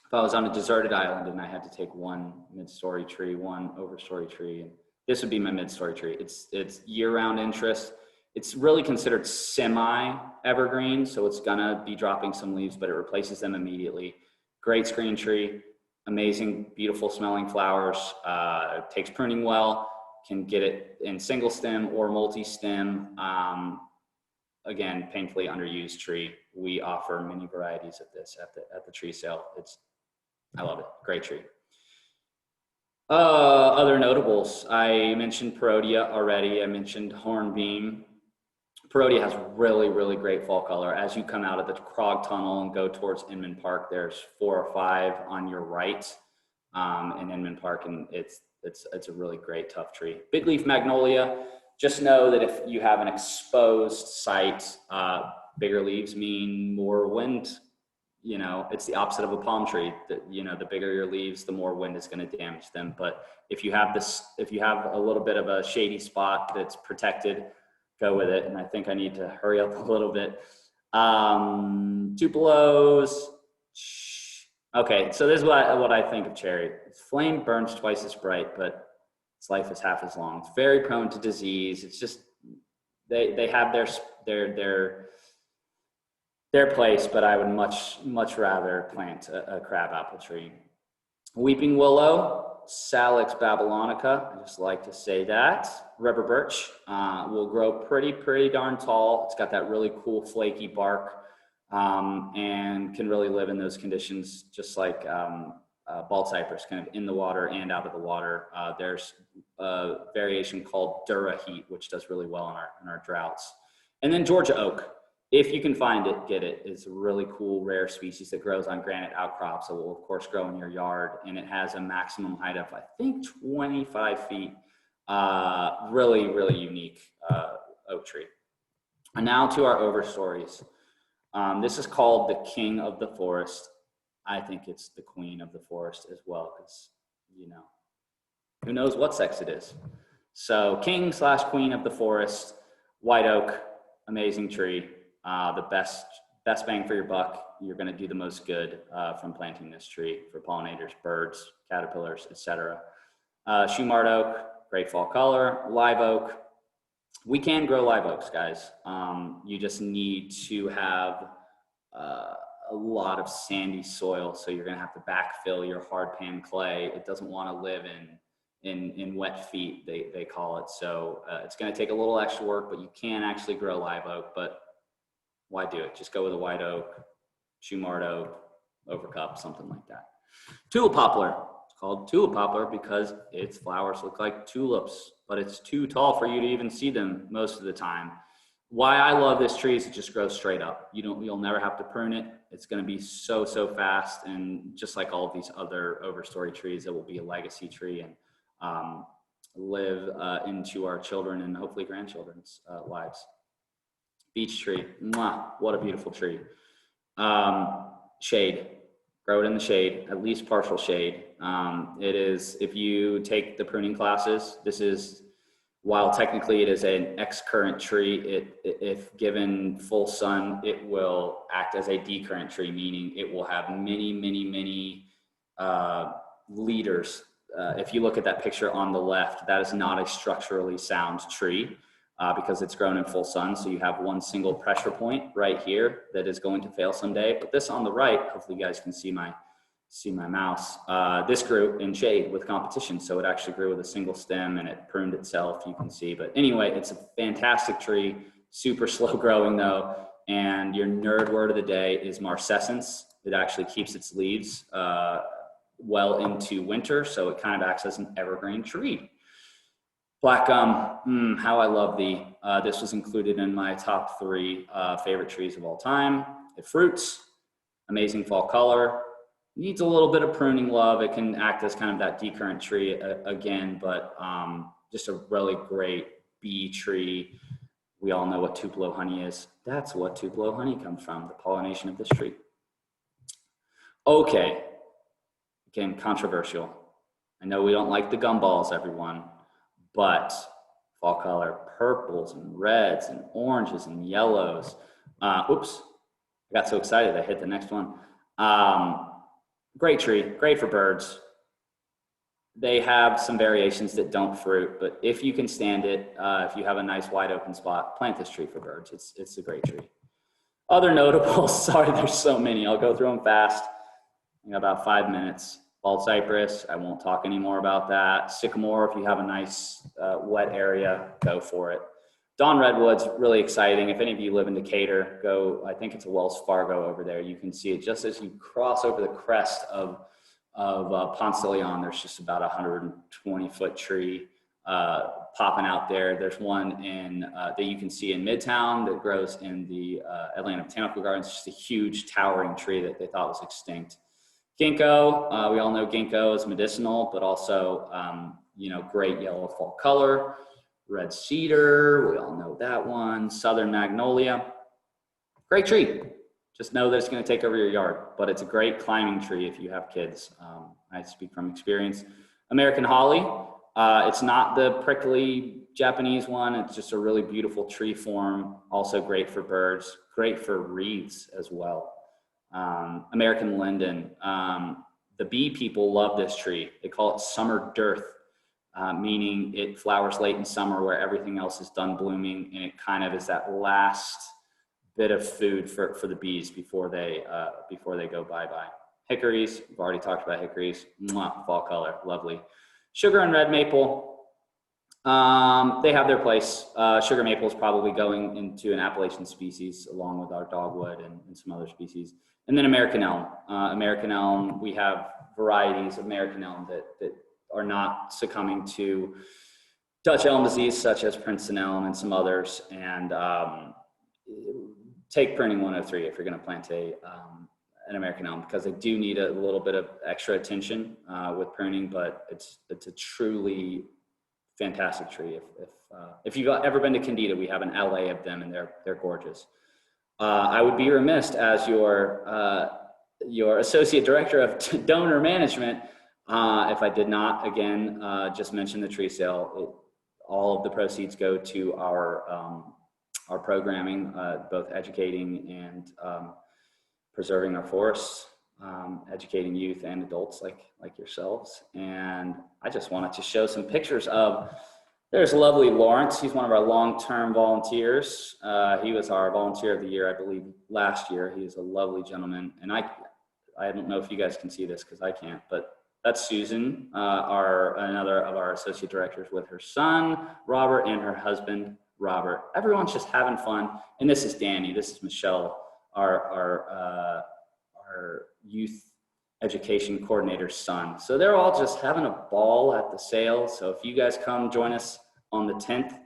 if I was on a deserted island and I had to take one mid-story tree, one overstory tree, and this would be my mid-story tree. It's year-round interest. It's really considered semi-evergreen, so it's gonna be dropping some leaves, but it replaces them immediately. Great screen tree, amazing, beautiful smelling flowers. Takes pruning well, can get it in single stem or multi-stem. Again, painfully underused tree. We offer many varieties of this at the tree sale. I love it, great tree. Other notables, I mentioned Perodia already. I mentioned hornbeam. Perodia has really, really great fall color. As you come out of the Krog Tunnel and go towards Inman Park, there's 4 or 5 on your right in Inman Park, and it's a really great, tough tree. Big leaf magnolia, just know that if you have an exposed site, bigger leaves mean more wind. You know, it's the opposite of a palm tree. You know, the bigger your leaves, the more wind is going to damage them. But if you have a little bit of a shady spot that's protected, go with it. And I think I need to hurry up a little bit. Tupelos. Okay, so this is what I think of cherry. Flame burns twice as bright, but its life is half as long. It's very prone to disease. It's just they have their place, but I would much rather plant a crabapple tree. Weeping willow. Salix babylonica, I just like to say that. Rubber birch will grow pretty darn tall. It's got that really cool flaky bark and can really live in those conditions, just like bald cypress, kind of in the water and out of the water. There's a variation called Dura heat, which does really well in our droughts. And then Georgia oak. If you can find it, get it. It's a really cool, rare species that grows on granite outcrops. It will, of course, grow in your yard, and it has a maximum height of, I think, 25 feet. Really, really unique oak tree. And now to our overstories. This is called the king of the forest. I think it's the queen of the forest as well, because, you know, who knows what sex it is. So king/queen of the forest, white oak, amazing tree. The best bang for your buck. You're going to do the most good from planting this tree for pollinators, birds, caterpillars, etc. Shumard oak, great fall color. Live oak. We can grow live oaks, guys. You just need to have a lot of sandy soil, so you're going to have to backfill your hard pan clay. It doesn't want to live in wet feet, they call it. So it's going to take a little extra work, but you can actually grow live oak. But why do it? Just go with a white oak, Shumard oak, overcup, something like that. Tulip poplar. It's called tulip poplar because its flowers look like tulips, but it's too tall for you to even see them most of the time. Why I love this tree is it just grows straight up. You'll never have to prune it. It's going to be so fast, and just like all of these other overstory trees, it will be a legacy tree and live into our children and hopefully grandchildren's lives. Beech tree, mwah, what a beautiful tree. Shade, grow it in the shade, at least partial shade. It is, if you take the pruning classes, this is While technically it is an X-current tree, if given full sun, it will act as a D-current tree, meaning it will have many leaders. If you look at that picture on the left, that is not a structurally sound tree because it's grown in full sun. So you have one single pressure point right here that is going to fail someday. But this on the right, hopefully you guys can see my mouse. This grew in shade with competition. So it actually grew with a single stem and it pruned itself, you can see. But anyway, it's a fantastic tree, super slow growing though. And your nerd word of the day is marcescence. It actually keeps its leaves well into winter. So it kind of acts as an evergreen tree. Black gum, how I love thee. This was included in my top 3 favorite trees of all time. It fruits, amazing fall color. Needs a little bit of pruning love. It can act as kind of that decurrent tree again, but just a really great bee tree. We all know what Tupelo honey is. That's what Tupelo honey comes from, the pollination of this tree. Okay, again, controversial. I know we don't like the gumballs, everyone, but fall color, purples and reds and oranges and yellows. Oops, I got so excited I hit the next one. Great tree, great for birds. They have some variations that don't fruit, but if you can stand it, if you have a nice wide open spot, plant this tree for birds. It's a great tree. Other notables, sorry, there's so many. I'll go through them fast in about 5 minutes. Bald cypress, I won't talk anymore about that. Sycamore, if you have a nice wet area, go for it. Dawn redwood's really exciting. If any of you live in Decatur, go, I think it's a Wells Fargo over there. You can see it just as you cross over the crest of Ponce de Leon. There's just about a 120-foot tree popping out there. There's one in that you can see in Midtown that grows in the Atlanta Botanical Gardens. It's just a huge towering tree that they thought was extinct. Ginkgo, we all know ginkgo is medicinal, but also, great yellow fall color. Red cedar, we all know that one. Southern magnolia, great tree. Just know that it's going to take over your yard, but it's a great climbing tree if you have kids. I speak from experience. American holly, it's not the prickly Japanese one. It's just a really beautiful tree form. Also great for birds, great for reeds as well. American linden, the bee people love this tree. They call it summer dearth. Meaning it flowers late in summer where everything else is done blooming, and it kind of is that last bit of food for the bees before they go bye-bye. Hickories, we've already talked about hickories. Mwah, fall color, lovely. Sugar and red maple, they have their place. Sugar maple is probably going into an Appalachian species along with our dogwood and some other species. And then American elm. American elm, we have varieties of American elm that are not succumbing to Dutch elm disease, such as Princeton elm and some others. And take pruning 103 if you're going to plant an American elm, because they do need a little bit of extra attention with pruning, but it's a truly fantastic tree. If you've ever been to Candida, we have an LA of them, and they're gorgeous. I would be remiss as your associate director of donor management if I did not, again, just mention the tree sale. All of the proceeds go to our programming, both educating and preserving our forests, educating youth and adults like yourselves. And I just wanted to show some pictures of, there's lovely Lawrence. He's one of our long-term volunteers. He was our volunteer of the year, I believe, last year. He is a lovely gentleman. And I don't know if you guys can see this because I can't, but that's Susan, another of our associate directors, with her son, Robert, and her husband, Robert. Everyone's just having fun. And this is Danny. This is Michelle, our youth education coordinator's son. So they're all just having a ball at the sale. So if you guys come join us on the 10th,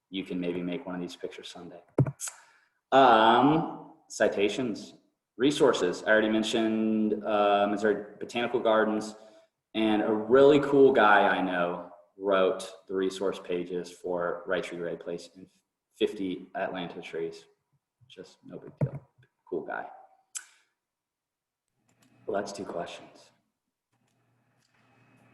you can maybe make one of these pictures someday. Citations. Resources, I already mentioned Missouri Botanical Gardens, and a really cool guy I know wrote the resource pages for Right Tree, Right Place in 50 Atlanta trees. Just no big deal. Cool guy. Well, that's 2 questions.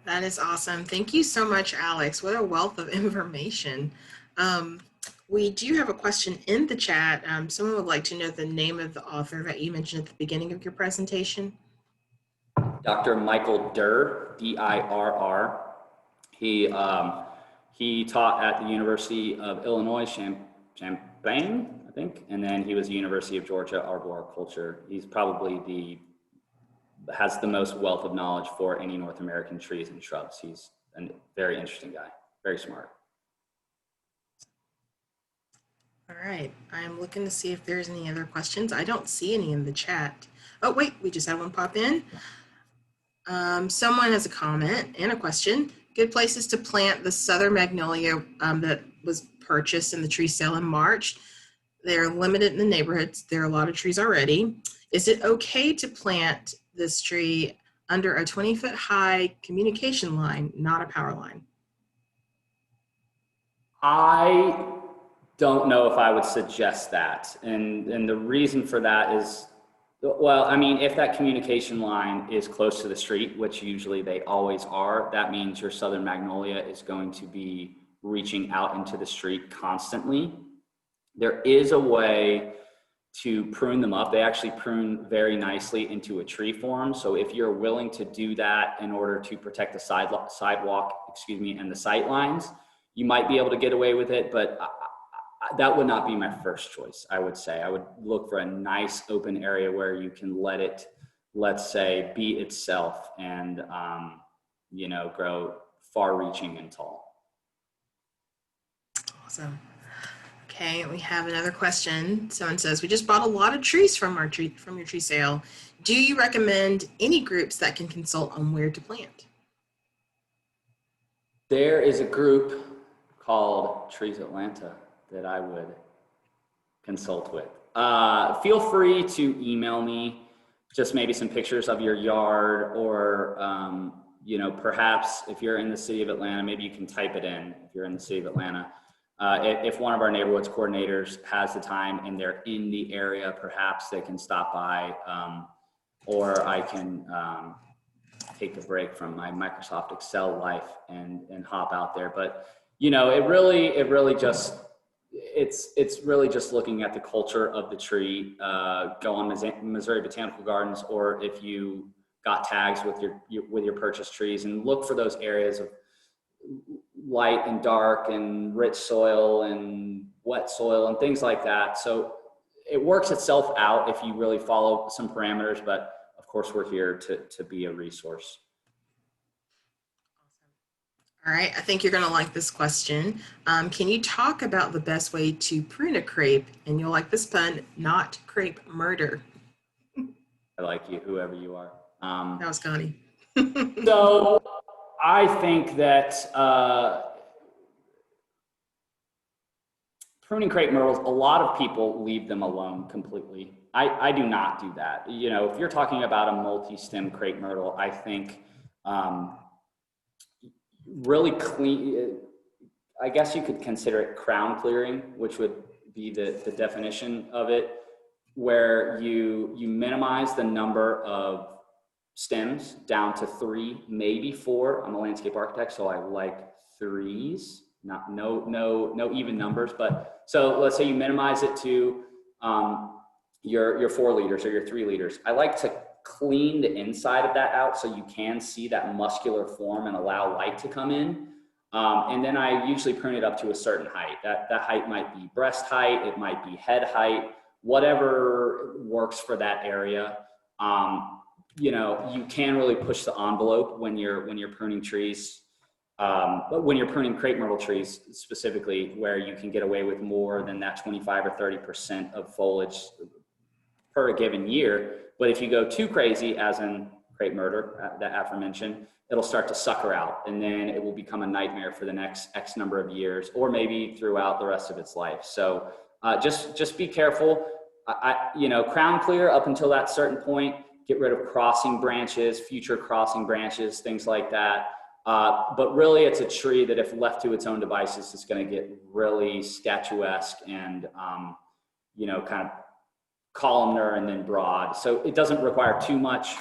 That is awesome. Thank you so much, Alex. What a wealth of information. Um, we do have a question in the chat. Someone would like to know the name of the author that you mentioned at the beginning of your presentation. Dr. Michael Dirr, D-I-R-R. He taught at the University of Illinois, Champaign, I think, and then he was University of Georgia arboriculture. He's probably has the most wealth of knowledge for any North American trees and shrubs. He's a very interesting guy, very smart. All right, I'm looking to see if there's any other questions. I don't see any in the chat. Oh, wait, we just had one pop in. Someone has a comment and a question. Good places to plant the southern magnolia that was purchased in the tree sale in March. They're limited in the neighborhoods. There are a lot of trees already. Is it okay to plant this tree under a 20-foot high communication line, not a power line? I don't know if I would suggest that. And the reason for that is, well, I mean, if that communication line is close to the street, which usually they always are, that means your southern magnolia is going to be reaching out into the street constantly. There is a way to prune them up. They actually prune very nicely into a tree form. So if you're willing to do that in order to protect the sidewalk, and the sight lines, you might be able to get away with it, but that would not be my first choice. I would say I would look for a nice open area where you can let it, let's say, be itself and, grow far reaching and tall. Awesome. Okay, we have another question. Someone says, we just bought a lot of trees from your tree sale. Do you recommend any groups that can consult on where to plant? There is a group called Trees Atlanta that I would consult with. Feel free to email me just maybe some pictures of your yard, or perhaps if you're in the city of Atlanta, maybe you can type it in if you're in the city of Atlanta. If one of our neighborhoods coordinators has the time and they're in the area, perhaps they can stop by, or I can take a break from my Microsoft Excel life and hop out there. But it's really just looking at the culture of the tree. Go on Missouri Botanical Gardens, or if you got tags with your purchased trees, and look for those areas of light and dark and rich soil and wet soil and things like that. So it works itself out if you really follow some parameters, but of course we're here to be a resource. All right, I think you're gonna like this question. Can you talk about the best way to prune a crepe? And you'll like this pun, not crepe murder. I like you, whoever you are. That was Connie. So I think that pruning crepe myrtles, a lot of people leave them alone completely. I do not do that. If you're talking about a multi-stem crepe myrtle, I think really clean, I guess you could consider it crown clearing, which would be the definition of it, where you minimize the number of stems down to 3, maybe 4. I'm a landscape architect, so I like 3s, no even numbers. But so let's say you minimize it to your 4 liters or your 3 liters. I like to clean the inside of that out so you can see that muscular form and allow light to come in. And then I usually prune it up to a certain height. That height might be breast height, it might be head height, whatever works for that area. You can really push the envelope when you're pruning trees, but when you're pruning crepe myrtle trees specifically, where you can get away with more than that 25 or 30% of foliage per given year. But if you go too crazy, as in crepe myrtle, that aforementioned, it'll start to sucker out, and then it will become a nightmare for the next X number of years, or maybe throughout the rest of its life. So just be careful. Crown clear up until that certain point. Get rid of crossing branches, future crossing branches, things like that. But really, it's a tree that if left to its own devices, is going to get really statuesque and, kind of columnar and then broad. So it doesn't require too much.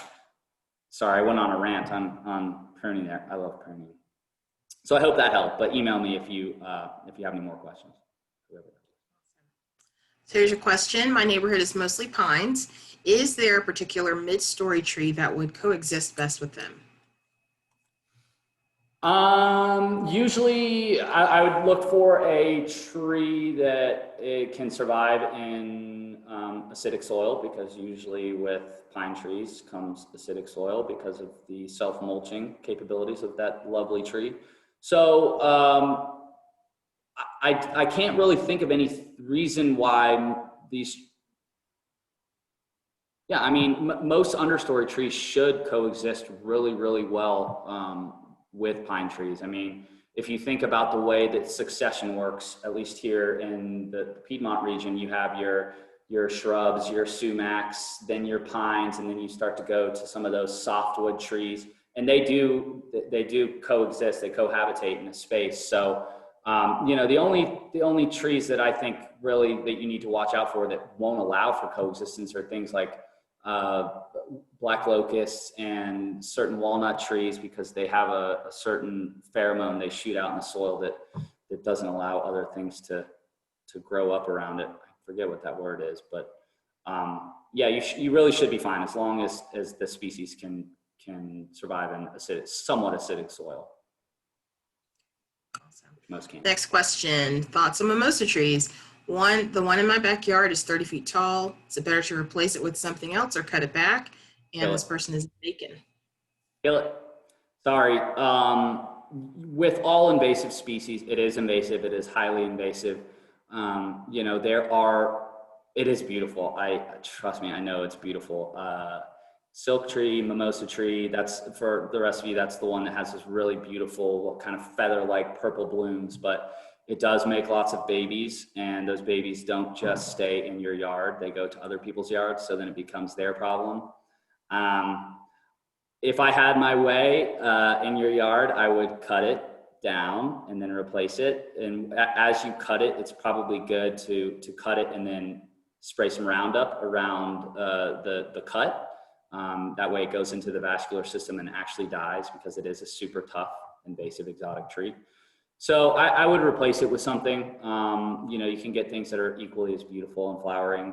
Sorry, I went on a rant on pruning there. I love pruning. So I hope that helped, but email me if you have any more questions. So here's your question. My neighborhood is mostly pines. Is there a particular mid-story tree that would coexist best with them? Usually I would look for a tree that it can survive in acidic soil, because usually with pine trees comes acidic soil because of the self-mulching capabilities of that lovely tree. So I can't really think of any reason why these, yeah, I mean, most understory trees should coexist really, really well with pine trees. I mean, if you think about the way that succession works, at least here in the Piedmont region, you have your shrubs, your sumacs, then your pines, and then you start to go to some of those softwood trees, and they do coexist, they cohabitate in a space. So, you know, the only trees that I think really that you need to watch out for that won't allow for coexistence are things like black locusts and certain walnut trees, because they have a certain pheromone they shoot out in the soil that doesn't allow other things to grow up around it. I forget what that word is, but yeah, you really should be fine as long as the species can survive in somewhat acidic soil. Awesome. Most can. Next question, thoughts on mimosa trees? The one in my backyard is 30 feet tall. Is it better to replace it with something else or cut it back? And this person is vacant. Kill it. Sorry. With all invasive species, it is invasive. It is highly invasive. You know, it is beautiful. Trust me, I know it's beautiful. Silk tree, mimosa tree, that's, for the rest of you, that's the one that has this really beautiful kind of feather-like purple blooms, but it does make lots of babies, and those babies don't just stay in your yard. They go to other people's yards, so then it becomes their problem. If I had my way in your yard, I would cut it down and then replace it. And as you cut it, it's probably good to cut it and then spray some Roundup around the cut. That way it goes into the vascular system and actually dies, because it is a super tough invasive exotic tree. So I would replace it with something. You know, you can get things that are equally as beautiful and flowering.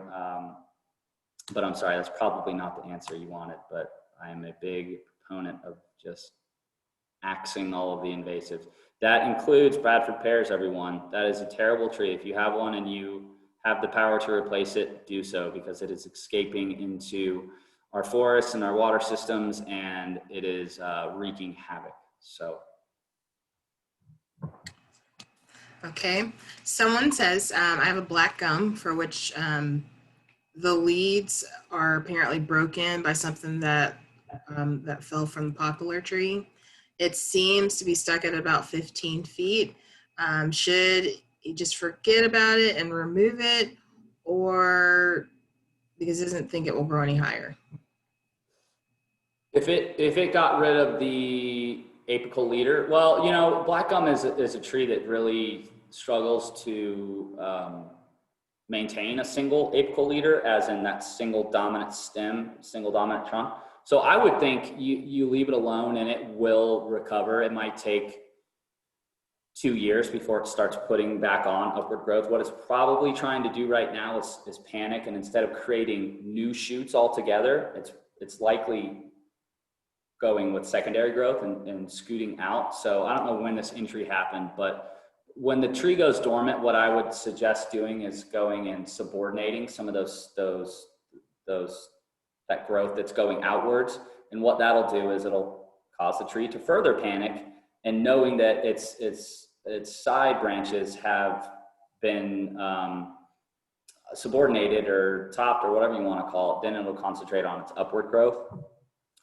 But I'm sorry, that's probably not the answer you wanted, but I am a big proponent of just axing all of the invasives. That includes Bradford pears, everyone. That is a terrible tree. If you have one and you have the power to replace it, do so, because it is escaping into our forests and our water systems, and it is wreaking havoc. So. Okay, someone says, I have a black gum for which the leads are apparently broken by something that fell from the poplar tree. It seems to be stuck at about 15 feet. Should you just forget about it and remove it, or because he doesn't think it will grow any higher? If it got rid of the apical leader, well, you know, black gum is a tree that really struggles to maintain a single apical leader, as in that single dominant stem, single dominant trunk. So I would think you leave it alone and it will recover. It might take 2 years before it starts putting back on upward growth. What it's probably trying to do right now is panic, and instead of creating new shoots altogether, it's likely going with secondary growth and scooting out. So I don't know when this injury happened, but when the tree goes dormant, what I would suggest doing is going and subordinating some of that growth that's going outwards. And what that'll do is it'll cause the tree to further panic, and knowing that its side branches have been subordinated or topped or whatever you want to call it, then it'll concentrate on its upward growth.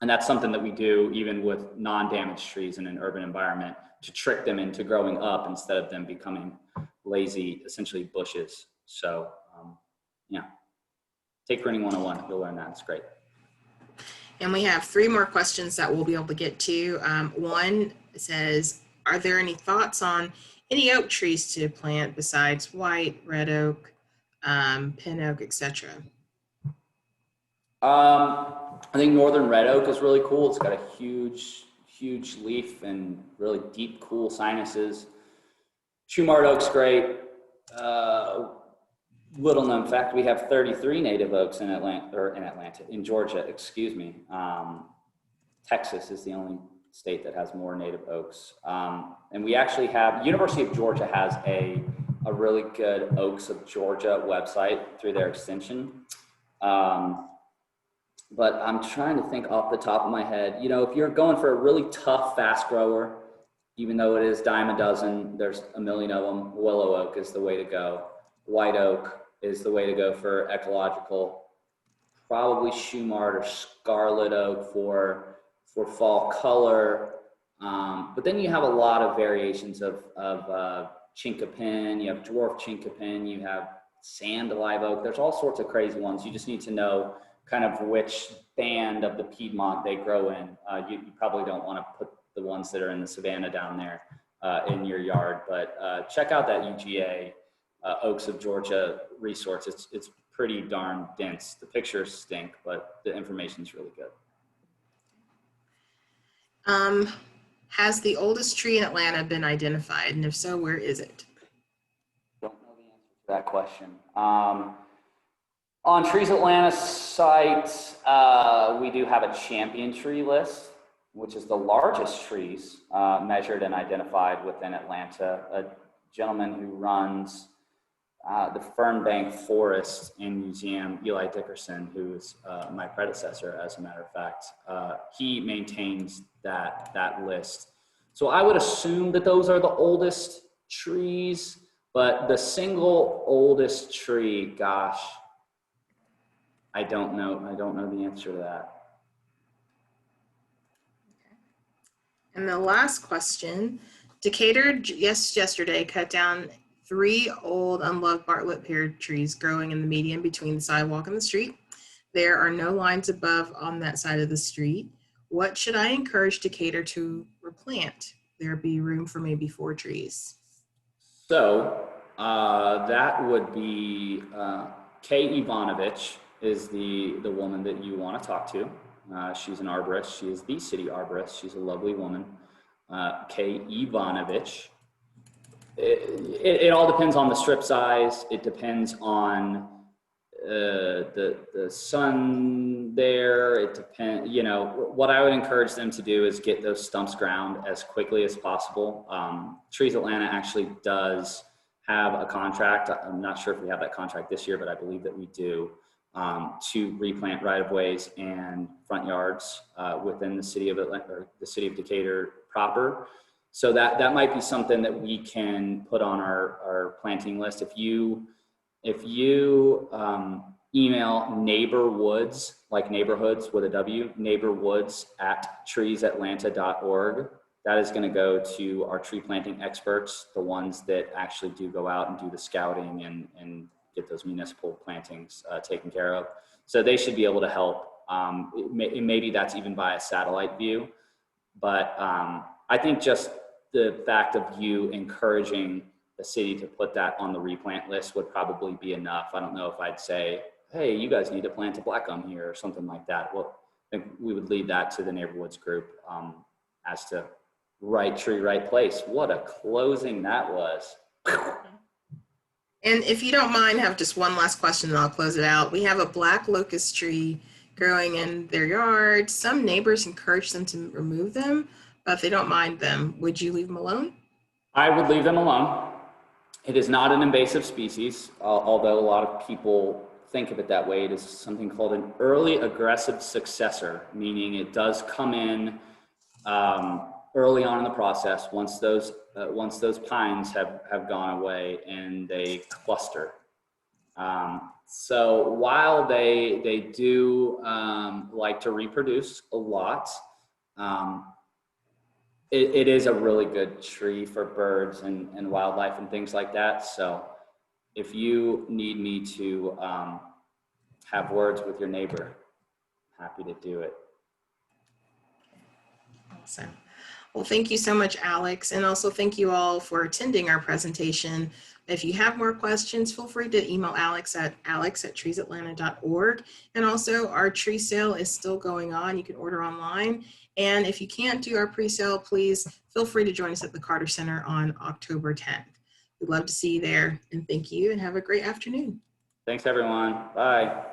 And that's something that we do even with non-damaged trees in an urban environment, to trick them into growing up instead of them becoming lazy, essentially bushes. So yeah, take pruning 101, you'll learn that, it's great. And we have 3 more questions that we'll be able to get to. One says, are there any thoughts on any oak trees to plant besides white, red oak, pin oak, etc.? I think northern red oak is really cool. It's got a huge huge leaf and really deep, cool sinuses. Shumard oak's great. Little known fact, we have 33 native oaks in in Georgia, excuse me. Texas is the only state that has more native oaks. And we actually have, University of Georgia has a really good Oaks of Georgia website through their extension. But I'm trying to think off the top of my head, you know, if you're going for a really tough, fast grower, even though it is dime a dozen, there's a million of them, willow oak is the way to go. White oak is the way to go for ecological. Probably Shumard or scarlet oak for fall color. But then you have a lot of variations of chinkapin, you have dwarf chinkapin, you have sand live oak. There's all sorts of crazy ones. You just need to know kind of which band of the Piedmont they grow in. You probably don't want to put the ones that are in the Savannah down there in your yard, but check out that UGA Oaks of Georgia resource. It's pretty darn dense. The pictures stink, but the information's really good. Has the oldest tree in Atlanta been identified? And if so, where is it? Don't know the answer to that question. On Trees Atlanta site, we do have a champion tree list, which is the largest trees measured and identified within Atlanta. A gentleman who runs the Fernbank Forest and Museum, Eli Dickerson, who is my predecessor, as a matter of fact, he maintains that list. So I would assume that those are the oldest trees, but the single oldest tree, gosh, I don't know the answer to that. Okay. And the last question, Decatur yesterday cut down 3 old unloved Bartlett pear trees growing in the median between the sidewalk and the street. There are no lines above on that side of the street. What should I encourage Decatur to replant? There be room for maybe 4 trees. So that would be Kay Ivanovich is the woman that you want to talk to. She's an arborist. She is the city arborist. She's a lovely woman. Kay Ivanovich. It all depends on the strip size. It depends on the sun there. It depends, you know, what I would encourage them to do is get those stumps ground as quickly as possible. Trees Atlanta actually does have a contract. I'm not sure if we have that contract this year, but I believe that we do, to replant right-of-ways and front yards within the city of Atlanta, or the city of Decatur proper. So that might be something that we can put on our planting list. If you email neighborwoods, like neighborhoods with a W, neighborwoods @treesatlanta.org, that is going to go to our tree planting experts, the ones that actually do go out and do the scouting and get those municipal plantings taken care of. So they should be able to help. Maybe that's even by a satellite view, but I think just the fact of you encouraging the city to put that on the replant list would probably be enough. I don't know if I'd say, hey, you guys need to plant a black gum here or something like that. Well, I think we would leave that to the neighborhoods group as to right tree, right place. What a closing that was. And if you don't mind, I have just one last question and I'll close it out. We have a black locust tree growing in their yard. Some neighbors encourage them to remove them, but if they don't mind them, would you leave them alone? I would leave them alone. It is not an invasive species, although a lot of people think of it that way. It is something called an early aggressive successor, meaning it does come in early on in the process once those pines have gone away and they cluster. So while they do like to reproduce a lot, it is a really good tree for birds and wildlife and things like that. So if you need me to have words with your neighbor, happy to do it. Awesome. Well, thank you so much, Alex. And also thank you all for attending our presentation. If you have more questions, feel free to email Alex at treesatlanta.org. And also our tree sale is still going on. You can order online. And if you can't do our pre-sale, please feel free to join us at the Carter Center on October 10th. We'd love to see you there. And thank you and have a great afternoon. Thanks, everyone. Bye.